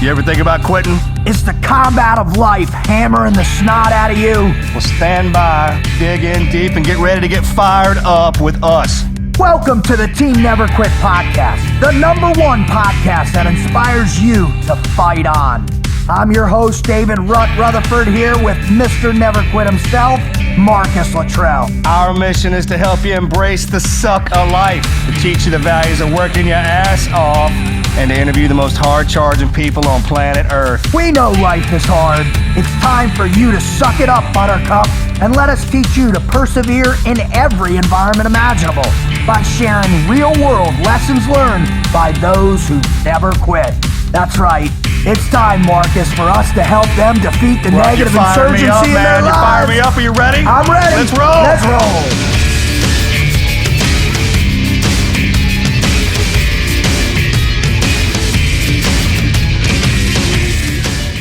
You ever think about quitting? It's the combat of life hammering the snot out of you. Well, stand by, dig in deep, and get ready to get fired up with us. Welcome to the Team Never Quit podcast, the #1 podcast that inspires you to fight on. I'm your host, David Rutherford, here with Mr. Never Quit himself, Marcus Luttrell. Our mission is to help you embrace the suck of life, to teach you the values of working your ass off, and to interview the most hard-charging people on planet Earth. We know life is hard. It's time for you to suck it up, Buttercup, and let us teach you to persevere in every environment imaginable by sharing real-world lessons learned by those who never quit. That's right. It's time, Marcus, for us to help them defeat the negative insurgency in their lives. You fire me up. Are you ready? I'm ready. Let's roll. Let's roll.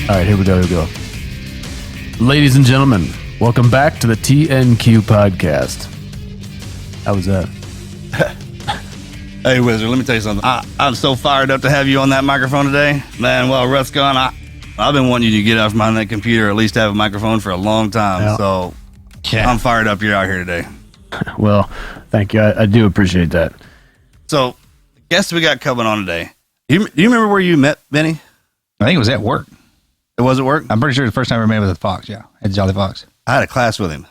All right, here we go. Ladies and gentlemen, welcome back to the TNQ podcast. How was that? Hey, Wizard, let me tell you something. I'm so fired up to have you on that microphone today. Man, while Ruth's gone, I've been wanting you to get off behind that computer or at least have a microphone for a long time. Yeah. So Yeah. I'm fired up you're out here today. Well, thank you. I do appreciate that. So, the guest we got coming on today. Do you remember where you met Benny? I think it was at work. It was at work? I'm pretty sure the first time I ever met was at Fox, yeah. At Jolly Fox. I had a class with him.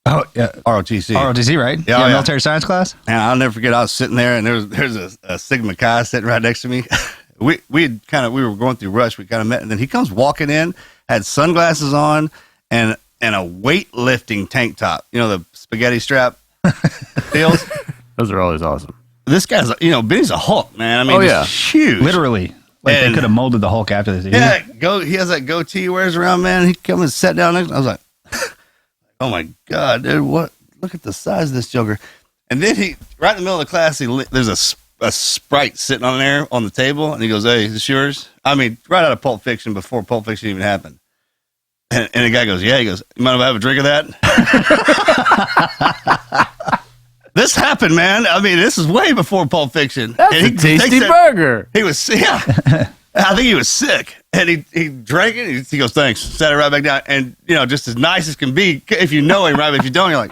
Oh, yeah. ROTC. ROTC, right? Yeah, Military science class? And I'll never forget, I was sitting there and there's a Sigma Chi sitting right next to me. we were going through rush. We kind of met, and then he comes walking in, had sunglasses on and a weightlifting tank top. You know, the spaghetti strap deals. Those are always awesome. This guy's, Benny's a Hulk, man. I mean, he's huge. Literally. Like they could have molded the Hulk after this. Yeah, he has that goatee he wears around, man. He comes and sat down next to me. I was like, oh my God, dude, what? Look at the size of this joker. And then right in the middle of the class, there's a Sprite sitting on there on the table, and he goes, hey, is this yours? I mean, right out of Pulp Fiction, before Pulp Fiction even happened. And the guy goes, yeah. He goes, you mind if I have a drink of that? This happened, man. I mean, this is way before Pulp Fiction. That's a tasty burger. He was, yeah. I think he was sick. And he drank it. He goes, thanks. Sat it right back down. And, just as nice as can be, if you know him, right? But if you don't, you're like,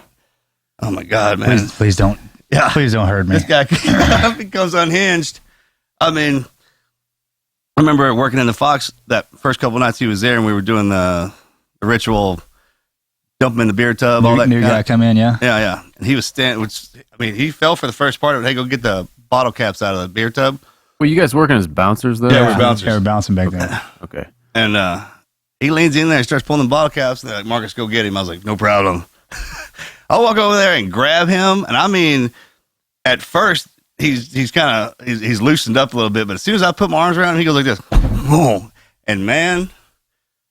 oh, my God, man. Please don't. Yeah. Please don't hurt me. This guy becomes unhinged. I mean, I remember working in the Fox that first couple nights he was there, and we were doing the ritual, dump him in the beer tub, all that. New guy come in, yeah. Yeah. And he was standing, he fell for the first part of it. Hey, go get the bottle caps out of the beer tub. Were you guys working as bouncers, though? Yeah, we're bouncers. Yeah, we're bouncing back then. Okay. And he leans in there and starts pulling the bottle caps. And they're like, Marcus, go get him. I was like, no problem. I walk over there and grab him. And I mean, at first, he's loosened up a little bit. But as soon as I put my arms around him, he goes like this. Whoa. And man,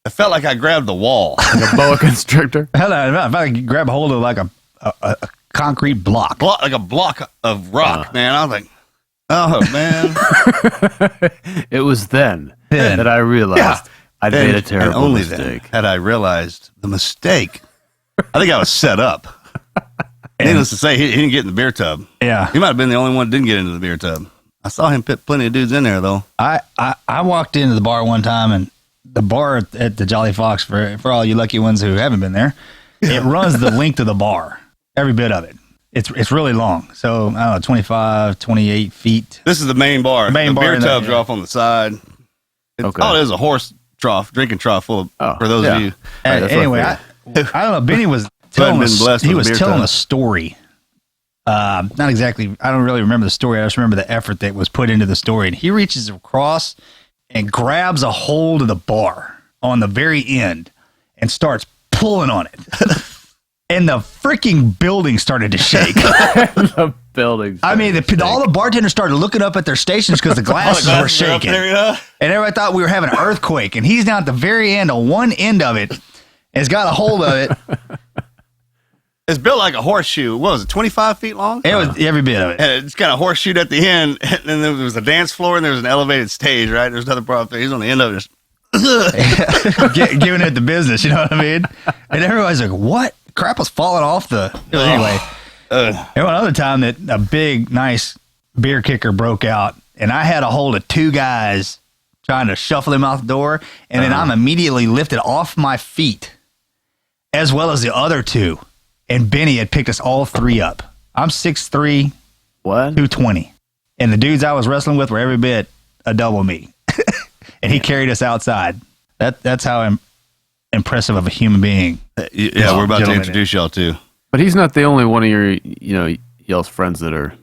I felt like I grabbed the wall. Like a boa constrictor? Hell, if I could grab a hold of like a concrete block. Like a block of rock, man. I was like, oh, man. It was then that I realized I'd made a terrible and only mistake. then had I realized the mistake. I think I was set up. Needless to say, he didn't get in the beer tub. Yeah. He might have been the only one that didn't get into the beer tub. I saw him put plenty of dudes in there, though. I walked into the bar one time, and the bar at the Jolly Fox, for all you lucky ones who haven't been there, it runs the length of the bar. Every bit of it. It's really long. So, I don't know, 25, 28 feet. This is the main bar. The beer tubs are off on the side. All it is a horse trough, drinking trough full of, for those of you. Anyway, I don't know. Benny was telling a story. Not exactly. I don't really remember the story. I just remember the effort that was put into the story. And he reaches across and grabs a hold of the bar on the very end and starts pulling on it. And the freaking building started to shake. The building. I mean, all the bartenders started looking up at their stations because the glasses were shaking. And everybody thought we were having an earthquake. And he's down at the very end on one end of it and has got a hold of it. It's built like a horseshoe. What was it, 25 feet long? It was every bit of it. And it's kind of horseshoed at the end. And then there was a dance floor and there was an elevated stage, right? There's another bar up there. He's on the end of it. Giving it the business, you know what I mean? And everybody's like, what? Crap was falling off the... Anyway, and one other time that a big, nice beer kicker broke out, and I had a hold of two guys trying to shuffle him out the door, and then I'm immediately lifted off my feet, as well as the other two. And Benny had picked us all three up. I'm 6'3", 220. And the dudes I was wrestling with were every bit a double me. And he carried us outside. That's how impressive of a human being. Yeah, we're about to introduce y'all too. But he's not the only one of your, y'all's friends that have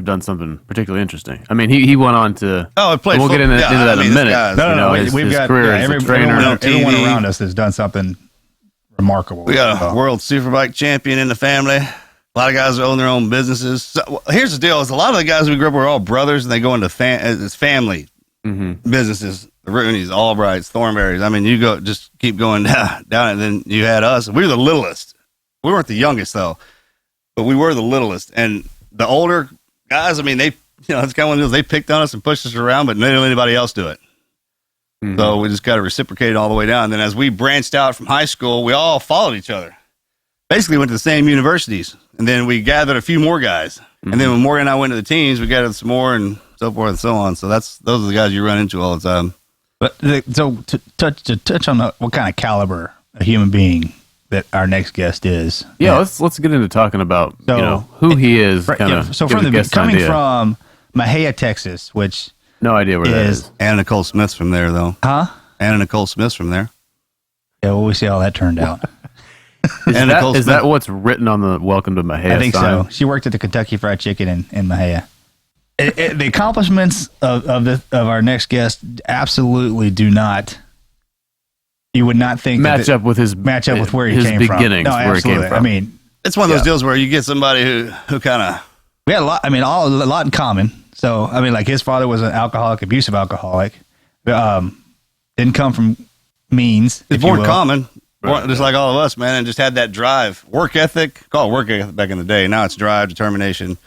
done something particularly interesting. I mean, he went on to. Oh, we'll get into that in a minute. We've got everyone around us has done something remarkable. We got a world superbike champion in the family. A lot of guys own their own businesses. So, here's the deal: is a lot of the guys we grew up with are all brothers, and they go into family businesses. The Rooney's, Albrights, Thornberries. I mean, you just keep going down, and then you had us. We were the littlest. We weren't the youngest though, but we were the littlest. And the older guys, I mean, it's kind of one of those, they picked on us and pushed us around, but they didn't let anybody else do it. So we just got to reciprocate it all the way down. And then as we branched out from high school, we all followed each other. Basically went to the same universities. And then we gathered a few more guys. And then when Morgan and I went to the teams, we gathered some more and so forth and so on. So those are the guys you run into all the time. But so to touch on what kind of caliber a human being that our next guest is. Yeah, let's get into talking about who he is. So from coming from Mahia, Texas, which no idea where that is. Anna Nicole Smith's from there, though. Huh? Anna Nicole Smith's from there. Yeah, well, we see how that turned out. Is that what's written on the Welcome to Mahia I think sign? so. She worked at the Kentucky Fried Chicken in Mahia. The accomplishments of our next guest absolutely do not. You would not think match up with where he came from. Beginnings, No, where he came from. I mean, it's one of those deals where you get somebody who kind of. We had a lot. I mean, a lot in common. So I mean, like his father was an abusive alcoholic. Didn't come from means. It's born common, just like all of us, man, and just had that drive, work ethic. Call it work ethic back in the day. Now it's drive, determination,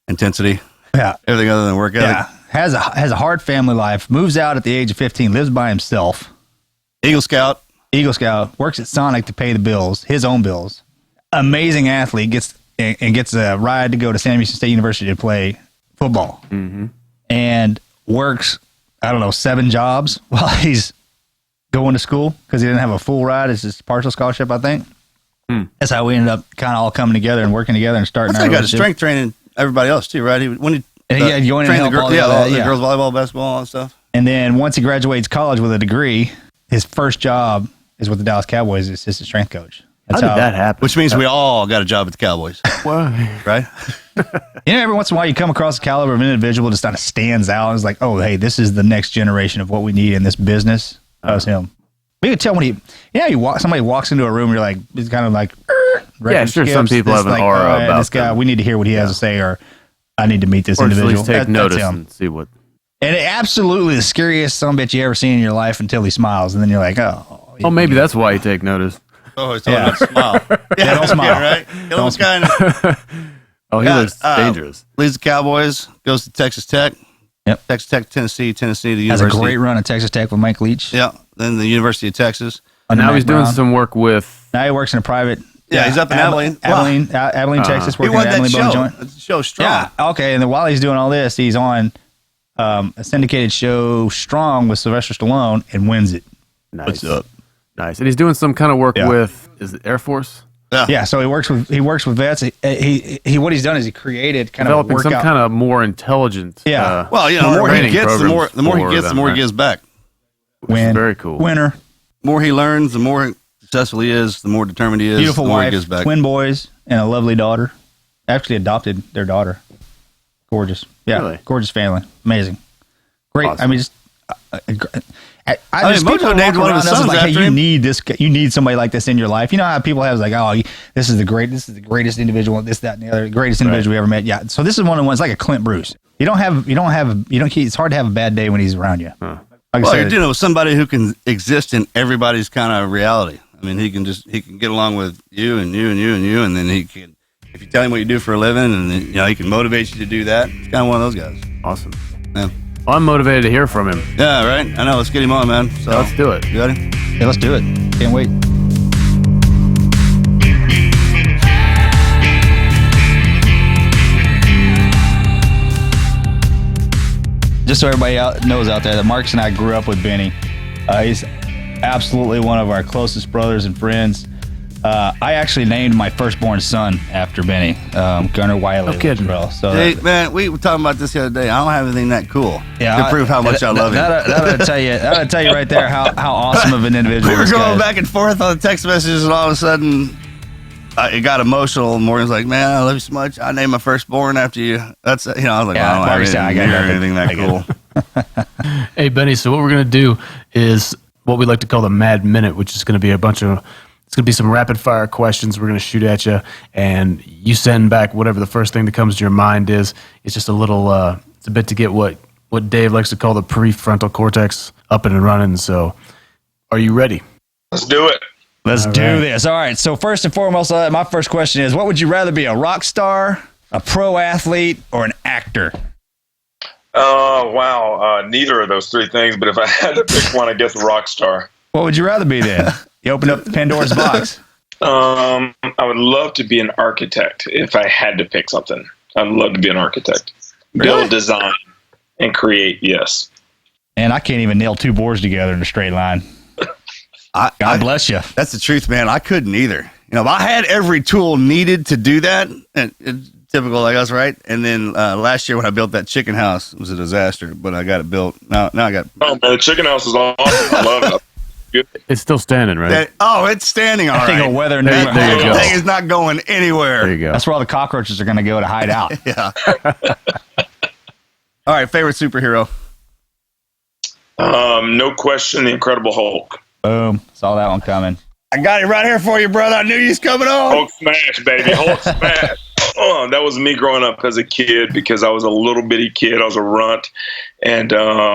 intensity. Yeah, everything other than work ethic. Yeah, has a hard family life. Moves out at the age of 15. Lives by himself. Eagle Scout. Works at Sonic to pay the bills, his own bills. Amazing athlete. Gets a ride to go to Sam Houston State University to play football. And works, 7 jobs while he's going to school because he didn't have a full ride. It's just partial scholarship, I think. That's how we ended up kind of all coming together and working together and starting. I got a strength training everybody else too, right? When he trained the girls, girls volleyball, basketball, all that stuff. And then once he graduates college with a degree, his first job is with the Dallas Cowboys as assistant strength coach. How did that happen? Which means we all got a job at the Cowboys. Why? Right? Every once in a while you come across a caliber of an individual that kind of stands out. It's like, oh, hey, this is the next generation of what we need in this business. That was him. You could tell when somebody walks into a room, you're like, it's kind of like, sure. Some people have an aura about this guy. We need to hear what he has to say, or I need to meet this individual. Or at least take notice and see what. And absolutely the scariest sumbitch you ever seen in your life until he smiles, and then you're like, oh. Oh, maybe that's why you take notice. Oh, it's all about smile. Don't smile. Right? Don't Oh, he looks dangerous. Leaves the Cowboys, goes to Texas Tech. Yep. Texas Tech, Tennessee, the University. Has a great run at Texas Tech with Mike Leach. Yeah. Then the University of Texas. And now he's doing some work with. Now he works in a private. Yeah, he's up in Abilene. Abilene, Texas. He Working won at that Abilene show. Bone Joint. The show Strong. Yeah. Okay. And then while he's doing all this, he's on a syndicated show, Strong, with Sylvester Stallone, and wins it. Nice. What's up? Nice. And he's doing some kind of work with, is it Air Force? Yeah. So he works with vets. He what he's done is he created kind of developing some kind of more intelligent. Yeah. Well, the more he gets, the more he gives back. Very cool. Winner. The more he learns, the more successful he is, the more determined he is. Beautiful the more wife, he gives back. Twin boys, and a lovely daughter. Actually adopted their daughter. Gorgeous. Yeah. Really? Gorgeous family. Amazing. Great. Awesome. I mean, just. Mojo named one of his sons after him. You need somebody like this in your life. You know how people have like, oh, this is the greatest individual, this, that, and the other, greatest individual we ever met. Yeah. So this is one of the ones like a Clint Bruce. It's hard to have a bad day when he's around you. You're dealing with somebody who can exist in everybody's kind of reality. I mean, he can get along with you and you and you and you, and then he can, if you tell him what you do for a living, and then, he can motivate you to do that. It's kind of one of those guys. Awesome. Yeah. Well, I'm motivated to hear from him. Yeah, right? I know. Let's get him on, man. So let's do it. You ready? Yeah, let's do it. Can't wait. just so everybody knows out there that Marcus and I grew up with Benny. He's absolutely one of our closest brothers and friends. I actually named my firstborn son after Benny, Bennie Wylie. No kidding. So hey, man, we were talking about this the other day. I don't have anything that cool to prove how much I love him. That'll tell you right there how awesome of an individual. We were going back and forth on the text messages, and all of a sudden, it got emotional. Morgan's like, "Man, I love you so much. I named my firstborn after you." That's I was like, yeah, "I don't have anything that cool." Hey, Benny. So what we're gonna do is what we like to call the Mad Minute, which is going to be it's going to be some rapid fire questions we're going to shoot at you, and you send back whatever the first thing that comes to your mind is. It's just a little, it's a bit to get what Dave likes to call the prefrontal cortex up and running. So, are you ready? Let's do it. Let's do this. All right. So first and foremost, my first question is, what would you rather be, a rock star, a pro athlete, or an actor? Wow. Neither of those three things, but if I had to pick one, I guess a rock star. What would you rather be then? You open up Pandora's box. I would love to be an architect if I had to pick something. I'd love to be an architect. Really? Build, design, and create, yes. And I can't even nail two boards together in a straight line. God bless you. That's the truth, man. I couldn't either. If I had every tool needed to do that, and typical like us, right? And then last year when I built that chicken house, it was a disaster, but I got it built. Now I got. Oh man, the chicken house is awesome. I love it. It's still standing, right? It's standing all right. I think a weather there you go. The thing is not going anywhere. There you go. That's where all the cockroaches are going to go to hide out. Yeah. All right, favorite superhero? No question, the Incredible Hulk. Boom. Saw that one coming. I got it right here for you, brother. I knew you was coming on. Hulk smash, baby. Hulk smash. That was me growing up as a kid because I was a little bitty kid. I was a runt. And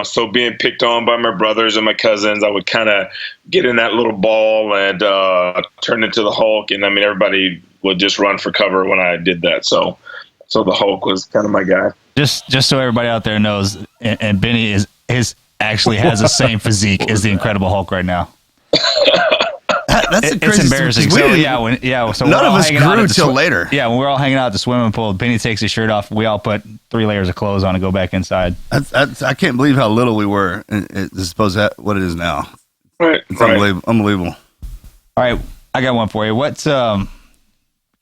so being picked on by my brothers and my cousins, I would kind of get in that little ball and turn into the Hulk. And, everybody would just run for cover when I did that. So the Hulk was kind of my guy. Just so everybody out there knows, and Benny actually has the same physique as the Incredible Hulk right now. It's embarrassing. So So none of us grew till later. Yeah, when we're all hanging out at the swimming pool, Benny takes his shirt off. We all put 3 layers of clothes on and go back inside. I can't believe how little we were as opposed to what it is now. Right. It's unbelievable. All right, I got one for you. What's give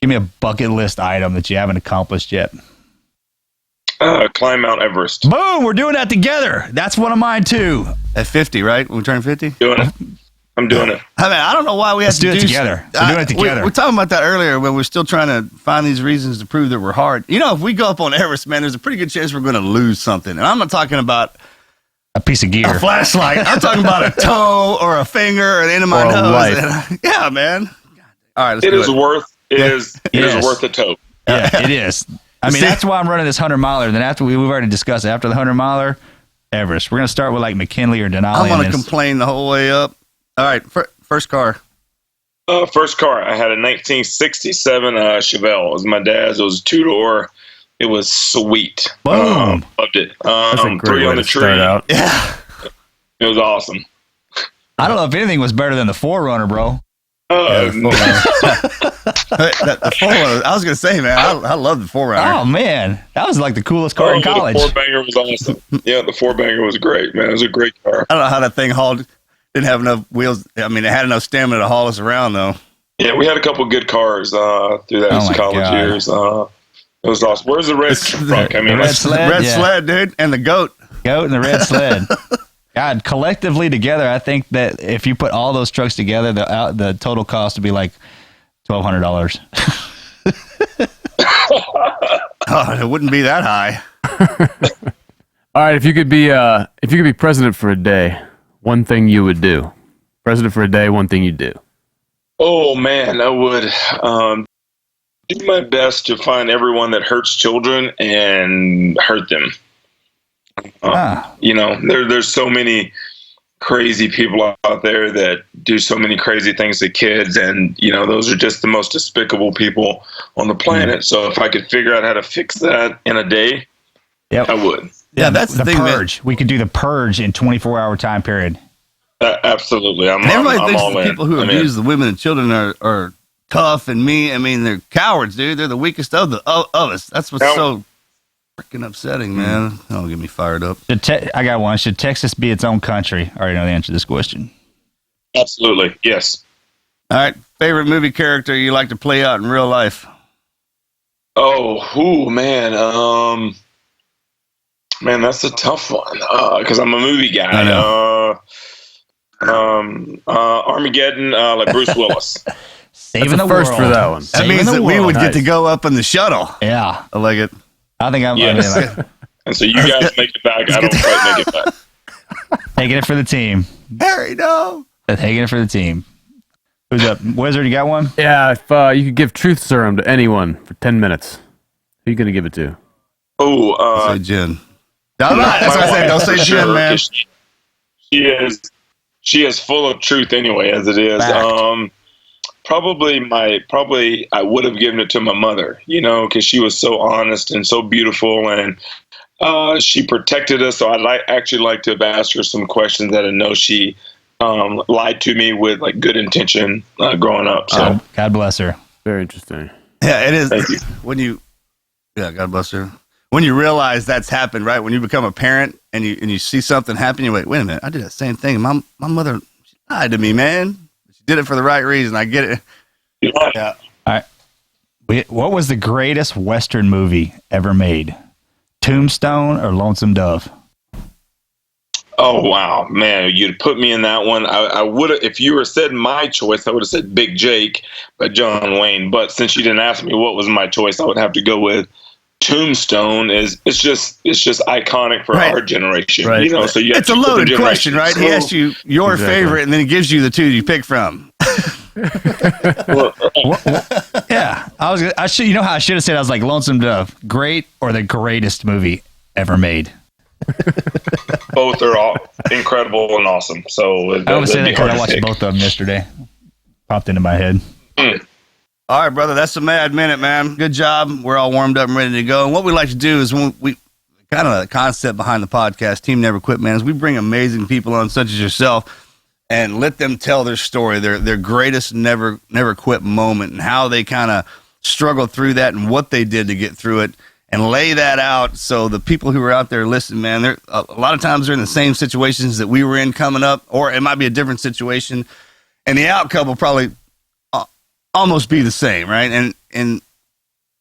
me a bucket list item that you haven't accomplished yet? Climb Mount Everest. Boom! We're doing that together. That's one of mine too. At 50, right? When we turn 50? Doing it. I'm doing it. I don't know why we have to do it together. We're doing it together. We're talking about that earlier when we're still trying to find these reasons to prove that we're hard. If we go up on Everest, man, there's a pretty good chance we're going to lose something. And I'm not talking about a piece of gear, a flashlight. I'm talking about a toe or a finger or the end of my nose. Yeah, man. All right, let's do it. It is worth the toe. Yeah, it is. That's why I'm running this 100-miler. Then after we've already discussed it, after the 100-miler, Everest. We're going to start with like McKinley or Denali. I'm going to complain the whole way up. All right, first car. First car, I had a 1967 Chevelle. It was my dad's. It was a 2-door. It was sweet. Boom. Loved it. That's a great 3 way on the to tree. start out. Yeah. It was awesome. I don't know if anything was better than the 4Runner, bro. The 4Runner. I was going to say, man, I love the 4Runner. Oh, man. That was like the coolest car in college. The 4-banger was awesome. Yeah, the 4-banger was great, man. It was a great car. I don't know how that thing hauled. Didn't have enough wheels. It had enough stamina to haul us around, though. Yeah, we had a couple good cars through those college years. It was awesome. Where's the red truck? Red sled, dude, and the goat. Goat and the red sled. God, collectively together, I think that if you put all those trucks together, the total cost would be like $1,200. Oh, it wouldn't be that high. All right, if you could be president for a day, one thing you would do. President for a day, one thing you do. Oh man, I would do my best to find everyone that hurts children and hurt them. There's so many crazy people out there that do so many crazy things to kids, and those are just the most despicable people on the planet. So if I could figure out how to fix that in a day, I would. Yeah, that's the thing. Purge. We could do the purge in 24-hour time period. Absolutely. Everybody thinks all the people who abuse the women and children are tough and mean. They're cowards, dude. They're the weakest of us. That's what's so freaking upsetting, man. Don't get me fired up. I got one. Should Texas be its own country? I already know the answer to this question. Absolutely, yes. All right, favorite movie character you like to play out in real life? Man. Man, that's a tough one because I'm a movie guy. I know. Armageddon, like Bruce Willis. Saving That's the first world. for that one. That means that we would get to go up in the shuttle. Yeah, I like it. I think I'm. Yes. I mean, like, And so you guys make it back. I don't quite make it back. taking it for the team. Harry, no. Taking it for the team. Who's up? Wizard, you got one? Yeah, if you could give truth serum to anyone for 10 minutes, who are you going to give it to? Oh, say Jen. That's what I said. Don't say Jen, man. She is full of truth anyway, as it is. Probably I would have given it to my mother, because she was so honest and so beautiful, and she protected us. So I'd actually like to have asked her some questions that I know she lied to me with like good intention growing up. So God bless her. Very interesting. Yeah, it is. Thank you. God bless her. When you realize that's happened, right? When you become a parent and you see something happen, you wait a minute, I did that same thing. My mother, she lied to me, man. She did it for the right reason. I get it. Yeah. All right. What was the greatest Western movie ever made? Tombstone or Lonesome Dove? Oh wow, man! You'd put me in that one. I would have, if you were said my choice, I would have said Big Jake by John Wayne. But since you didn't ask me what was my choice, I would have to go with Tombstone. It's just iconic for our generation, Right. So It's a loaded question, right? He asks you your favorite, and then he gives you the two you pick from. Yeah, I should. You know how I should have said? I was like Lonesome Dove, great or the greatest movie ever made. Both are all incredible and awesome. So I would say that because I watched both of them yesterday. Popped into my head. All right, brother, that's a mad minute, man. Good job. We're all warmed up and ready to go. And what we like to do is when we kind of the concept behind the podcast, Team Never Quit, man, is we bring amazing people on, such as yourself, and let them tell their story, their greatest never quit moment, and how they kind of struggled through that and what they did to get through it, and lay that out so the people who are out there listening, man, they're a lot of times they're in the same situations that we were in coming up, or it might be a different situation, and the outcome will probably almost be the same, right? And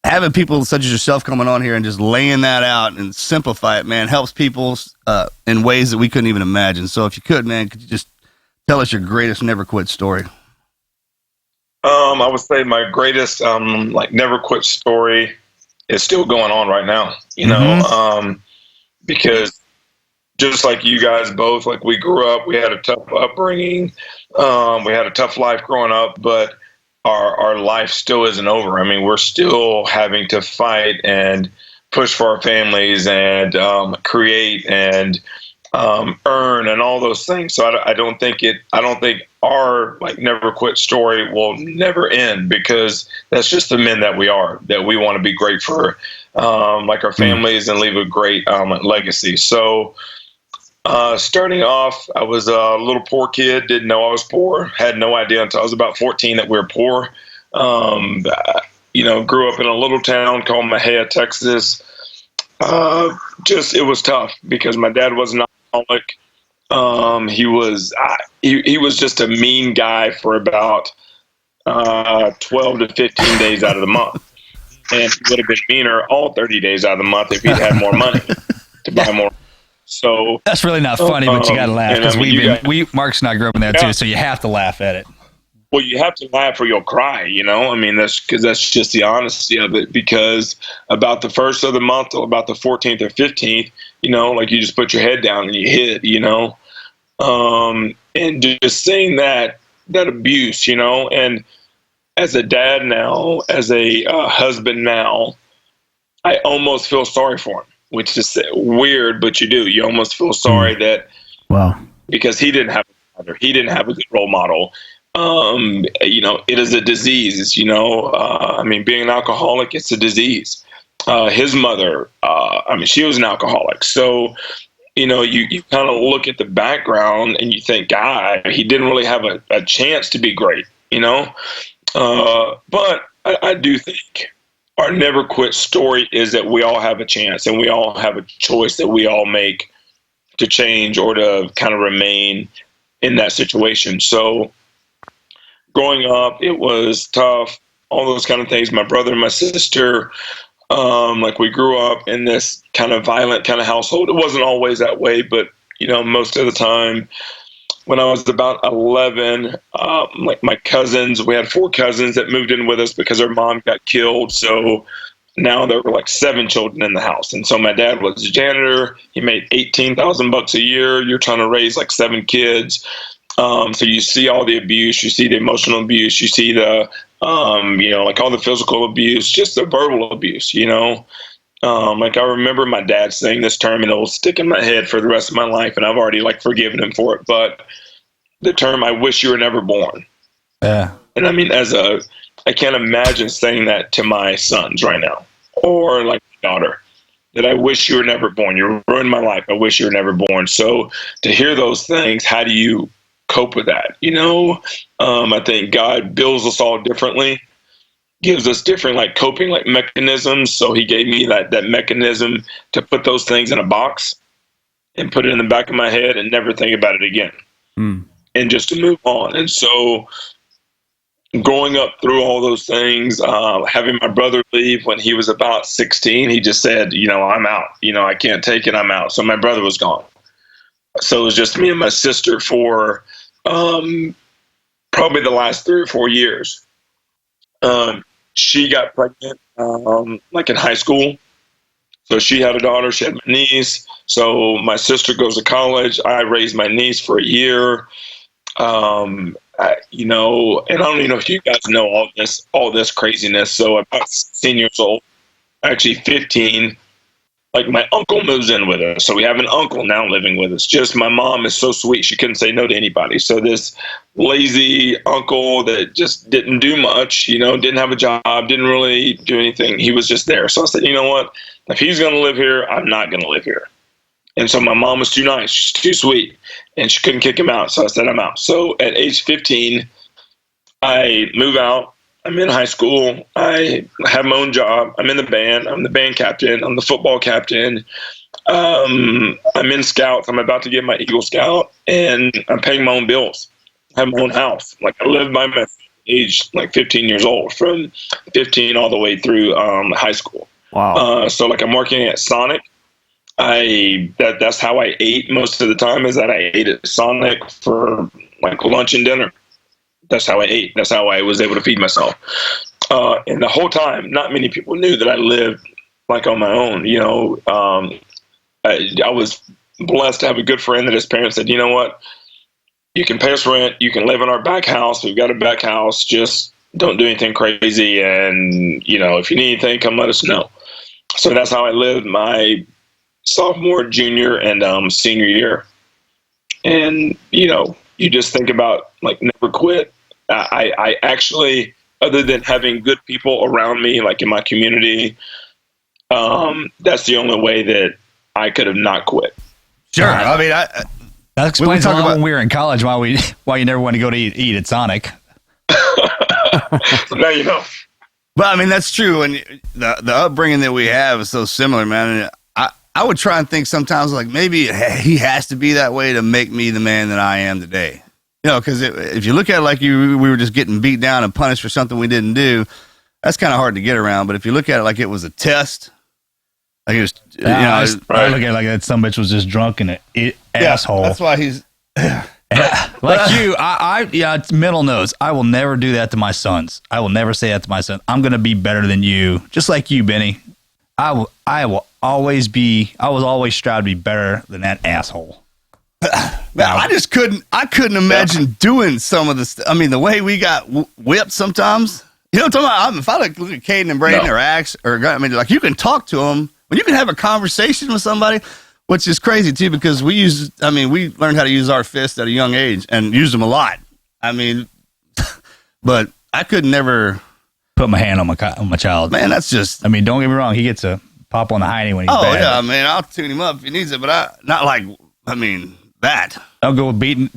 having people such as yourself coming on here and just laying that out and simplify it, man, helps people in ways that we couldn't even imagine. So if you could, man, could you just tell us your greatest never quit story? I would say my greatest never quit story is still going on right now, because just like you guys both, like we grew up, we had a tough upbringing, we had a tough life growing up, but our life still isn't over. I mean, we're still having to fight and push for our families and create and earn and all those things. So I don't think our never quit story will never end, because that's just the men that we are, that we want to be great for our families and leave a great legacy. So starting off, I was a little poor kid, didn't know I was poor, had no idea until I was about 14 that we were poor. Grew up in a little town called Mejia, Texas. It was tough because my dad was an alcoholic. He was just a mean guy for about 12 to 15 days out of the month. And he would have been meaner all 30 days out of the month if he'd had more money to buy more. So that's really not funny, but you got to laugh because Mark's and I grew up in that too, so you have to laugh at it. Well, you have to laugh or you'll cry, I mean, that's just the honesty of it, because about the first of the month till about the 14th or 15th, you just put your head down and you hit, and just seeing that abuse, and as a dad now, as a husband now, I almost feel sorry for him, which is weird, but you do. You almost feel sorry that, because he didn't have a father, he didn't have a good role model. It is a disease, being an alcoholic, it's a disease. His mother, she was an alcoholic. So, you kind of look at the background and you think, God, he didn't really have a chance to be great, but I do think our never quit story is that we all have a chance and we all have a choice that we all make to change or to kind of remain in that situation. So growing up, it was tough, all those kind of things. My brother and my sister, like we grew up in this kind of violent kind of household. It wasn't always that way, but most of the time when I was about 11, like my cousins, we had 4 cousins that moved in with us because their mom got killed. So now there were like 7 children in the house. And so my dad was a janitor. He made $18,000 a year. You're trying to raise like 7 kids. So you see all the abuse, you see the emotional abuse, you see the, like all the physical abuse, just the verbal abuse, like I remember my dad saying this term and it will stick in my head for the rest of my life. And I've already like forgiven him for it. But the term, I wish you were never born. Yeah. And I mean, I can't imagine saying that to my sons right now or like my daughter, that I wish you were never born. You ruined my life. I wish you were never born. So to hear those things, how do you cope with that? I think God builds us all differently, gives us different like coping like mechanisms. So he gave me that mechanism to put those things in a box and put it in the back of my head and never think about it again. And just to move on. And so growing up through all those things, having my brother leave when he was about 16, he just said, I'm out, I can't take it. I'm out. So my brother was gone. So it was just me and my sister for probably the last 3 or 4 years. She got pregnant like in high school. So she had a daughter, she had my niece. So my sister goes to college. I raised my niece for a year. And I don't even know if you guys know all this craziness. So about 16 years old, actually 15, like my uncle moves in with us. So we have an uncle now living with us. Just my mom is so sweet. She couldn't say no to anybody. So this lazy uncle that just didn't do much, didn't have a job, didn't really do anything. He was just there. So I said, you know what? If he's going to live here, I'm not going to live here. And so my mom was too nice. She's too sweet. And she couldn't kick him out. So I said, I'm out. So at age 15, I move out. I'm in high school. I have my own job. I'm in the band. I'm the band captain. I'm the football captain. I'm in Scouts. I'm about to get my Eagle Scout. And I'm paying my own bills. I have my own house. Like I live by my age, like 15 years old, from 15 all the way through high school. Wow. So like I'm working at Sonic. That's how I ate most of the time, is that I ate at Sonic for like lunch and dinner. That's how I ate. That's how I was able to feed myself. And the whole time, not many people knew that I lived like on my own. I was blessed to have a good friend that his parents said, you know what, you can pay us rent. You can live in our back house. We've got a back house. Just don't do anything crazy. And, if you need anything, come let us know. So that's how I lived my sophomore, junior, and senior year. And, you just think about like never quit. I actually, other than having good people around me, like in my community, that's the only way that I could have not quit. Sure. I mean, that explains a lot when we were in college why you never want to go to eat at Sonic. Now you know. But I mean, that's true. And the upbringing that we have is so similar, man. And I would try and think sometimes like maybe he has to be that way to make me the man that I am today. Because if you look at it like we were just getting beat down and punished for something we didn't do, that's kind of hard to get around. But if you look at it like it was a test, like it was, I look at it like that some bitch was just drunk and an asshole. That's why he's like you. It's middle nose. I will never do that to my sons. I will never say that to my son. I'm going to be better than you, just like you, Benny. I will always strive to be better than that asshole. Man, I couldn't imagine doing some of this. I mean, the way we got whipped sometimes. You know what I'm talking about? If I look at Caden and Braden or Axe, like you can talk to them, when you can have a conversation with somebody, which is crazy too, because we learned how to use our fists at a young age and use them a lot. I mean, but I could never put my hand on my child. Man, that's just. I mean, don't get me wrong. He gets a pop on the hiney when he's bad. Oh yeah, man, I'll tune him up if he needs it, but not like. I mean. That don't go beating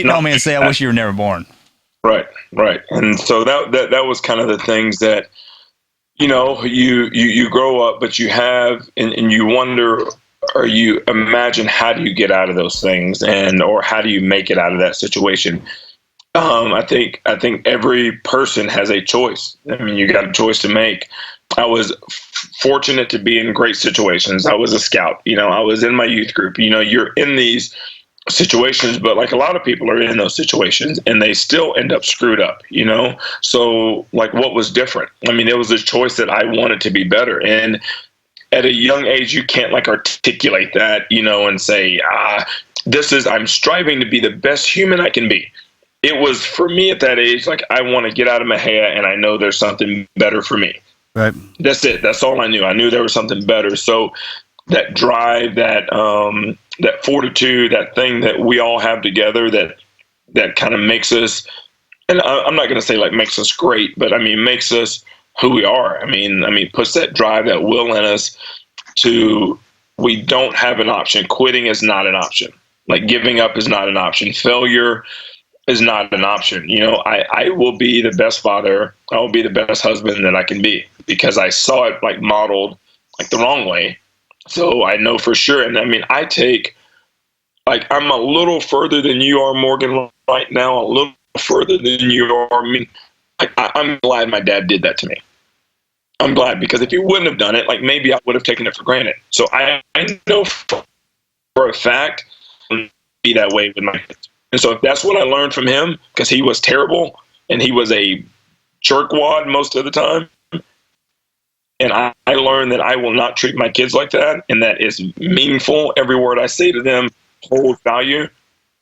on me and say I wish you were never born. Right. And so that was kind of the things that you grow up, but you have, and you wonder, or you imagine, how do you get out of those things, or how do you make it out of that situation? I think every person has a choice. I mean, you got a choice to make. I was fortunate to be in great situations. I was a scout. I was in my youth group. You're in these situations, but like a lot of people are in those situations and they still end up screwed up. So like, what was different? I mean, it was a choice that I wanted to be better. And at a young age, you can't like articulate that, and say, I'm striving to be the best human I can be. It was, for me at that age, like, I want to get out of my head and I know there's something better for me. Right. That's it. That's all I knew. I knew there was something better. So that drive, that fortitude, that thing that we all have together, that kind of makes us, and I'm not going to say like makes us great, but I mean, makes us who we are. I mean, puts that drive, that will in us we don't have an option. Quitting is not an option. Like, giving up is not an option. Failure is not an option. I will be the best father. I will be the best husband that I can be, because I saw it like modeled like the wrong way. So I know for sure. And I mean, I'm a little further than you are, Morgan, right now, a little further than you are. I mean, I'm glad my dad did that to me. I'm glad, because if he wouldn't have done it, like, maybe I would have taken it for granted. So I know for a fact I'll be that way with my kids. And so if that's what I learned from him, because he was terrible and he was a jerkwad most of the time, and I learned that I will not treat my kids like that, and that is meaningful. Every word I say to them holds value.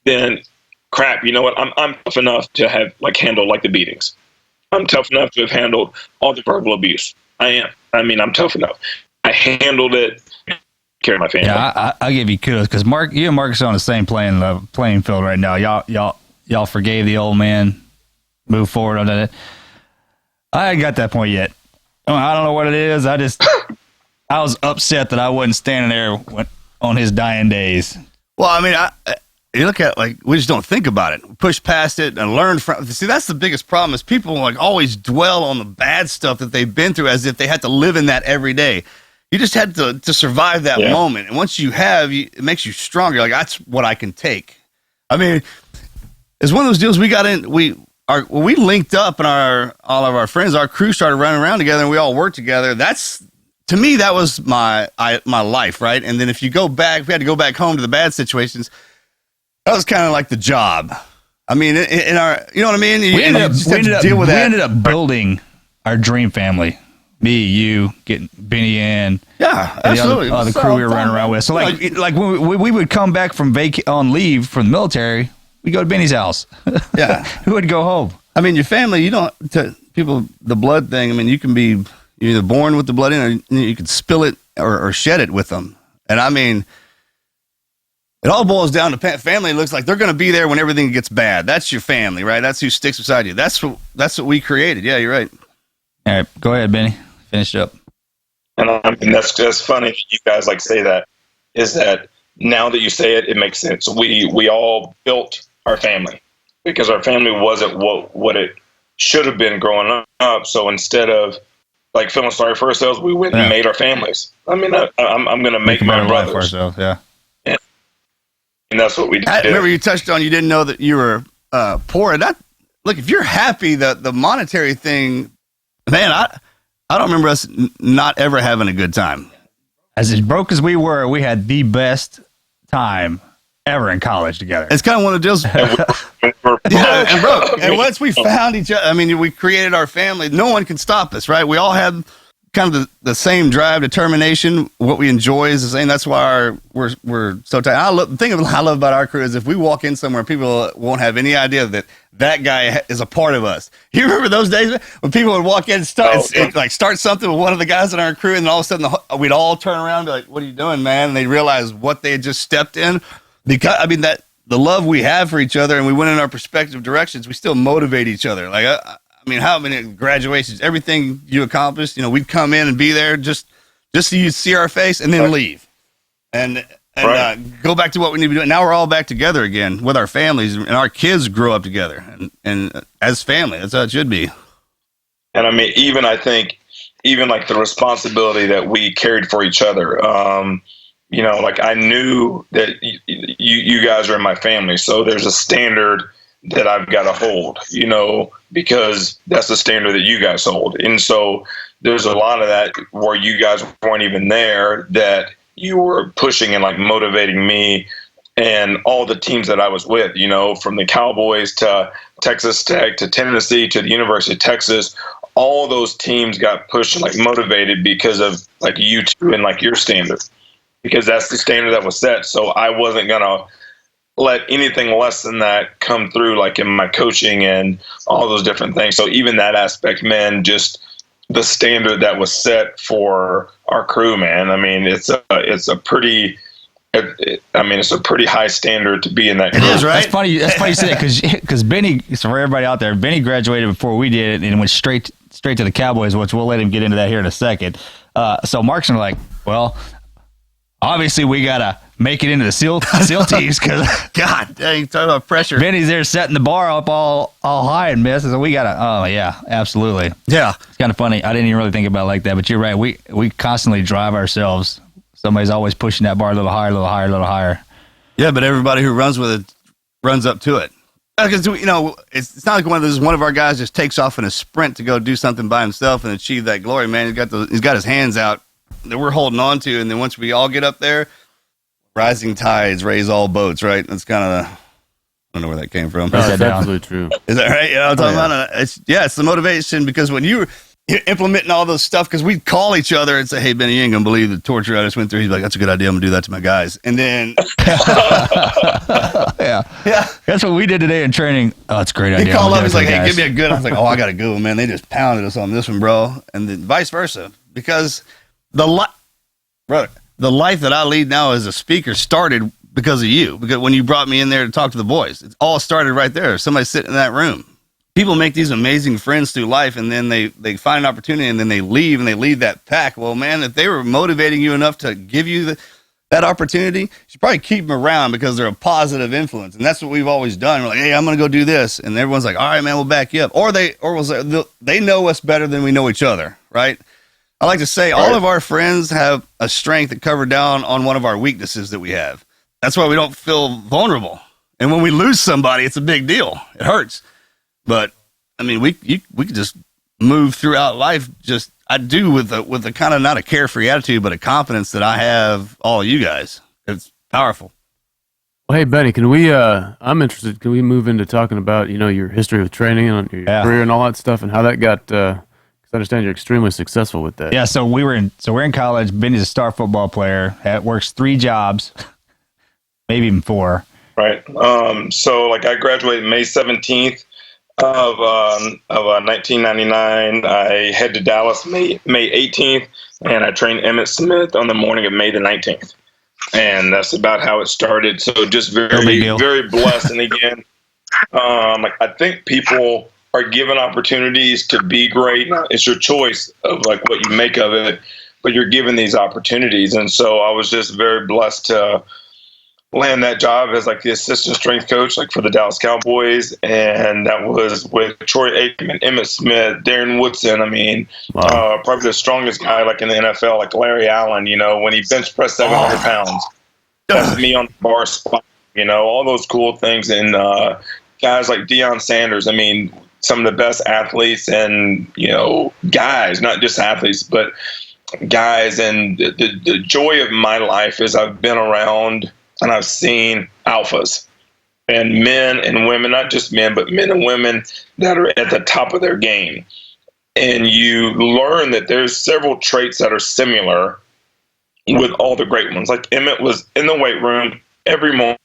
Then, crap, you know what? I'm tough enough to have like handled like the beatings. I'm tough enough to have handled all the verbal abuse. I am. I mean, I'm tough enough. I handled it. Care of my family. Yeah, I give you kudos, because you and Marcus are on the same playing field right now. Y'all forgave the old man, move forward on it. I ain't got that point yet. I don't know what it is. I was upset that I wasn't standing there on his dying days. Well, I mean, you look at, like, we just don't think about it. Push past it and learn from. See, that's the biggest problem, is people like always dwell on the bad stuff that they've been through as if they had to live in that every day. You just had to survive that moment, and once you have, it makes you stronger. Like, that's what I can take. I mean, it's one of those deals we got in. We linked up, and all of our friends, our crew, started running around together, and we all worked together. That's, to me, that was my life, right? And then if you go back, if we had to go back home to the bad situations, that was kind of like the job. I mean, in our, you know what I mean? We ended up building our dream family. Me, you, getting Benny in. Yeah, absolutely. The other crew we were running around with. So like when we would come back from on leave from the military, we'd go to Benny's house. Yeah. We would go home. I mean, your family, you don't, to people, the blood thing, I mean, you're either born with the blood in, or you could spill it or shed it with them. And I mean, it all boils down to family. It looks like they're going to be there when everything gets bad. That's your family, right? That's who sticks beside you. That's what we created. Yeah, you're right. All right, go ahead, Benny. Finish it up. And I mean, that's funny that you guys like say that. Is that now that you say it, it makes sense. We all built our family because our family wasn't what it should have been growing up. So instead of like feeling sorry for ourselves, we went and made our families. I mean, I'm going to make my brothers. For ourselves, yeah. And that's what we did. I remember you touched on, you didn't know that you were poor. And look, if you're happy, the monetary thing, man, I don't remember us not ever having a good time. As broke as we were, we had the best time ever in college together. It's kind of one of the deals. And broke. And once we found each other, I mean, we created our family. No one can stop us, right? We all had kind of the same drive, determination. What we enjoy is the same. That's why we're so tight. The thing I love about our crew is if we walk in somewhere, people won't have any idea that guy is a part of us. You remember those days when people would walk in and start something with one of the guys in our crew, and then all of a sudden we'd all turn around and be like, "What are you doing, man?" And they realize what they had just stepped in. Because I mean, that the love we have for each other, and we went in our respective directions, we still motivate each other. Like I mean, how many graduations, everything you accomplished, we'd come in and be there just so you'd see our face and then leave and go back to what we need to do. Now we're all back together again with our families, and our kids grow up together and as family. That's how it should be. And I mean, even I think even like the responsibility that we carried for each other. You know, like I knew that you guys are in my family, so there's a standard that I've got to hold, you know, because that's the standard that you guys hold. And so there's a lot of that where you guys weren't even there, that you were pushing and like motivating me and all the teams that I was with, you know, from the Cowboys to Texas Tech to Tennessee to the University of Texas. All those teams got pushed and like motivated because of like you two and like your standard, because that's the standard that was set. So I wasn't going to let anything less than that come through, like in my coaching and all those different things. So even that aspect, man, just the standard that was set for our crew, man. I mean, it's a pretty high standard to be in that group. It is, right? That's funny. That's funny you say that, because Benny. So for everybody out there, Benny graduated before we did and went straight to the Cowboys, which we'll let him get into that here in a second. So Mark's and like, well, obviously we gotta make it into the SEAL teams, because God dang, talk about pressure. Benny's there setting the bar up all high and miss. So we gotta. Oh yeah, absolutely. Yeah, it's kind of funny. I didn't even really think about it like that, but you're right. We constantly drive ourselves. Somebody's always pushing that bar a little higher, a little higher, a little higher. Yeah, but everybody who runs with it runs up to it. Because, you know, it's not like one of our guys just takes off in a sprint to go do something by himself and achieve that glory, man. He's got his hands out that we're holding on to, and then once we all get up there, rising tides raise all boats, right? That's kind of I don't know where that came from. That's absolutely true. Is that right? You know what I'm talking about? It's the motivation, because when you're implementing all those stuff, because we'd call each other and say, hey, Benny, you ain't gonna believe the torture I just went through. He's like, that's a good idea, I'm gonna do that to my guys. And then yeah, that's what we did today in training. Oh, it's a great idea. He called up, he's like, hey, give me a good. I was like, oh, I gotta go, man, they just pounded us on this one, bro. And then vice versa, because the life that I lead now as a speaker started because of you, because when you brought me in there to talk to the boys, it all started right there. Somebody sitting in that room. People make these amazing friends through life, and then they find an opportunity, and then they leave, and they leave that pack. Well, man, if they were motivating you enough to give you that opportunity, you should probably keep them around, because they're a positive influence. And that's what we've always done. We're like, hey, I'm going to go do this. And everyone's like, all right, man, we'll back you up. Or they know us better than we know each other, right? I like to say all of our friends have a strength that cover down on one of our weaknesses that we have. That's why we don't feel vulnerable. And when we lose somebody, it's a big deal. It hurts. But I mean, we could just move throughout life. Just I do with a kind of not a carefree attitude, but a confidence that I have all you guys. It's powerful. Well, hey Benny, can we? I'm interested. Can we move into talking about your history with training and your career and all that stuff, and how that got? Because I understand you're extremely successful with that. Yeah. So we're in college. Benny's a star football player. Works 3 jobs, maybe even 4. Right. So like I graduated May 17th. Of 1999, I head to Dallas May 18th, and I trained Emmitt Smith on the morning of May the 19th, and that's about how it started. So just very, very blessed. And again, I think people are given opportunities to be great. It's your choice of like what you make of it, but you're given these opportunities, and so I was just very blessed to land that job as like the assistant strength coach, like for the Dallas Cowboys, and that was with Troy Aikman, Emmitt Smith, Darren Woodson. I mean, probably the strongest guy like in the NFL, like Larry Allen. When he bench pressed 700 pounds, that's me on the bar spot. All those cool things, and guys like Deion Sanders. I mean, some of the best athletes, and guys, not just athletes, but guys. And the joy of my life is I've been around. And I've seen alphas and men and women, not just men, but men and women that are at the top of their game. And you learn that there's several traits that are similar with all the great ones. Like Emmitt was in the weight room every morning,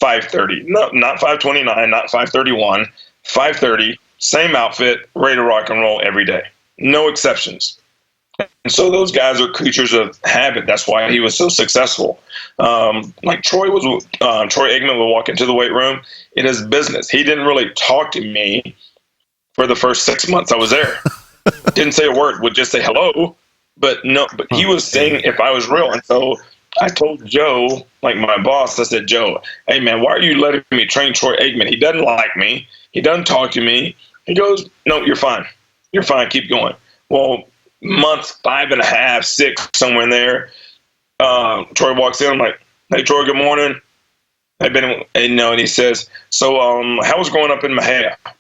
5:30, not 5:29, not 5:31, 5:30, same outfit, ready to rock and roll every day. No exceptions. And so those guys are creatures of habit. That's why he was so successful. Like Troy Aikman would walk into the weight room in his business. He didn't really talk to me for the first 6 months I was there. Didn't say a word, would just say hello. But he was saying if I was real. And so I told Joe, like my boss, I said, Joe, hey man, why are you letting me train Troy Aikman? He doesn't like me. He doesn't talk to me. He goes, no, you're fine. You're fine. Keep going. Well, month 5.5, 6, somewhere in there. Troy walks in. I'm like, "Hey, Troy, good morning." Hey, Bennie, and he says, "So, how was growing up in Mexia?" I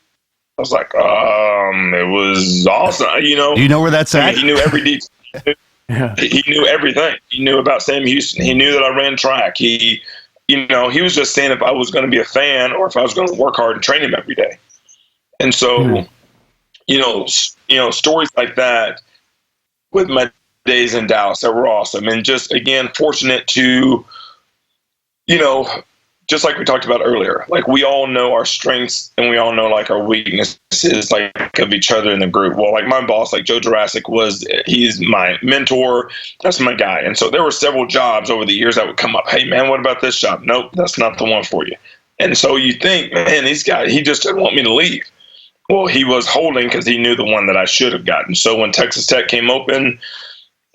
was like, "It was awesome." Do you know where that's at? He knew every detail. Yeah. He knew everything. He knew about Sam Houston. He knew that I ran track. He was just saying if I was going to be a fan or if I was going to work hard and train him every day. And so, stories like that with my days in Dallas that were awesome. And just, again, fortunate to, just like we talked about earlier, like we all know our strengths and we all know like our weaknesses like of each other in the group. Well, like my boss, like Joe Jurassic he's my mentor. That's my guy. And so there were several jobs over the years that would come up. "Hey man, what about this job?" "Nope, that's not the one for you." And so you think, man, he just didn't want me to leave. Well, he was holding because he knew the one that I should have gotten. So when Texas Tech came open,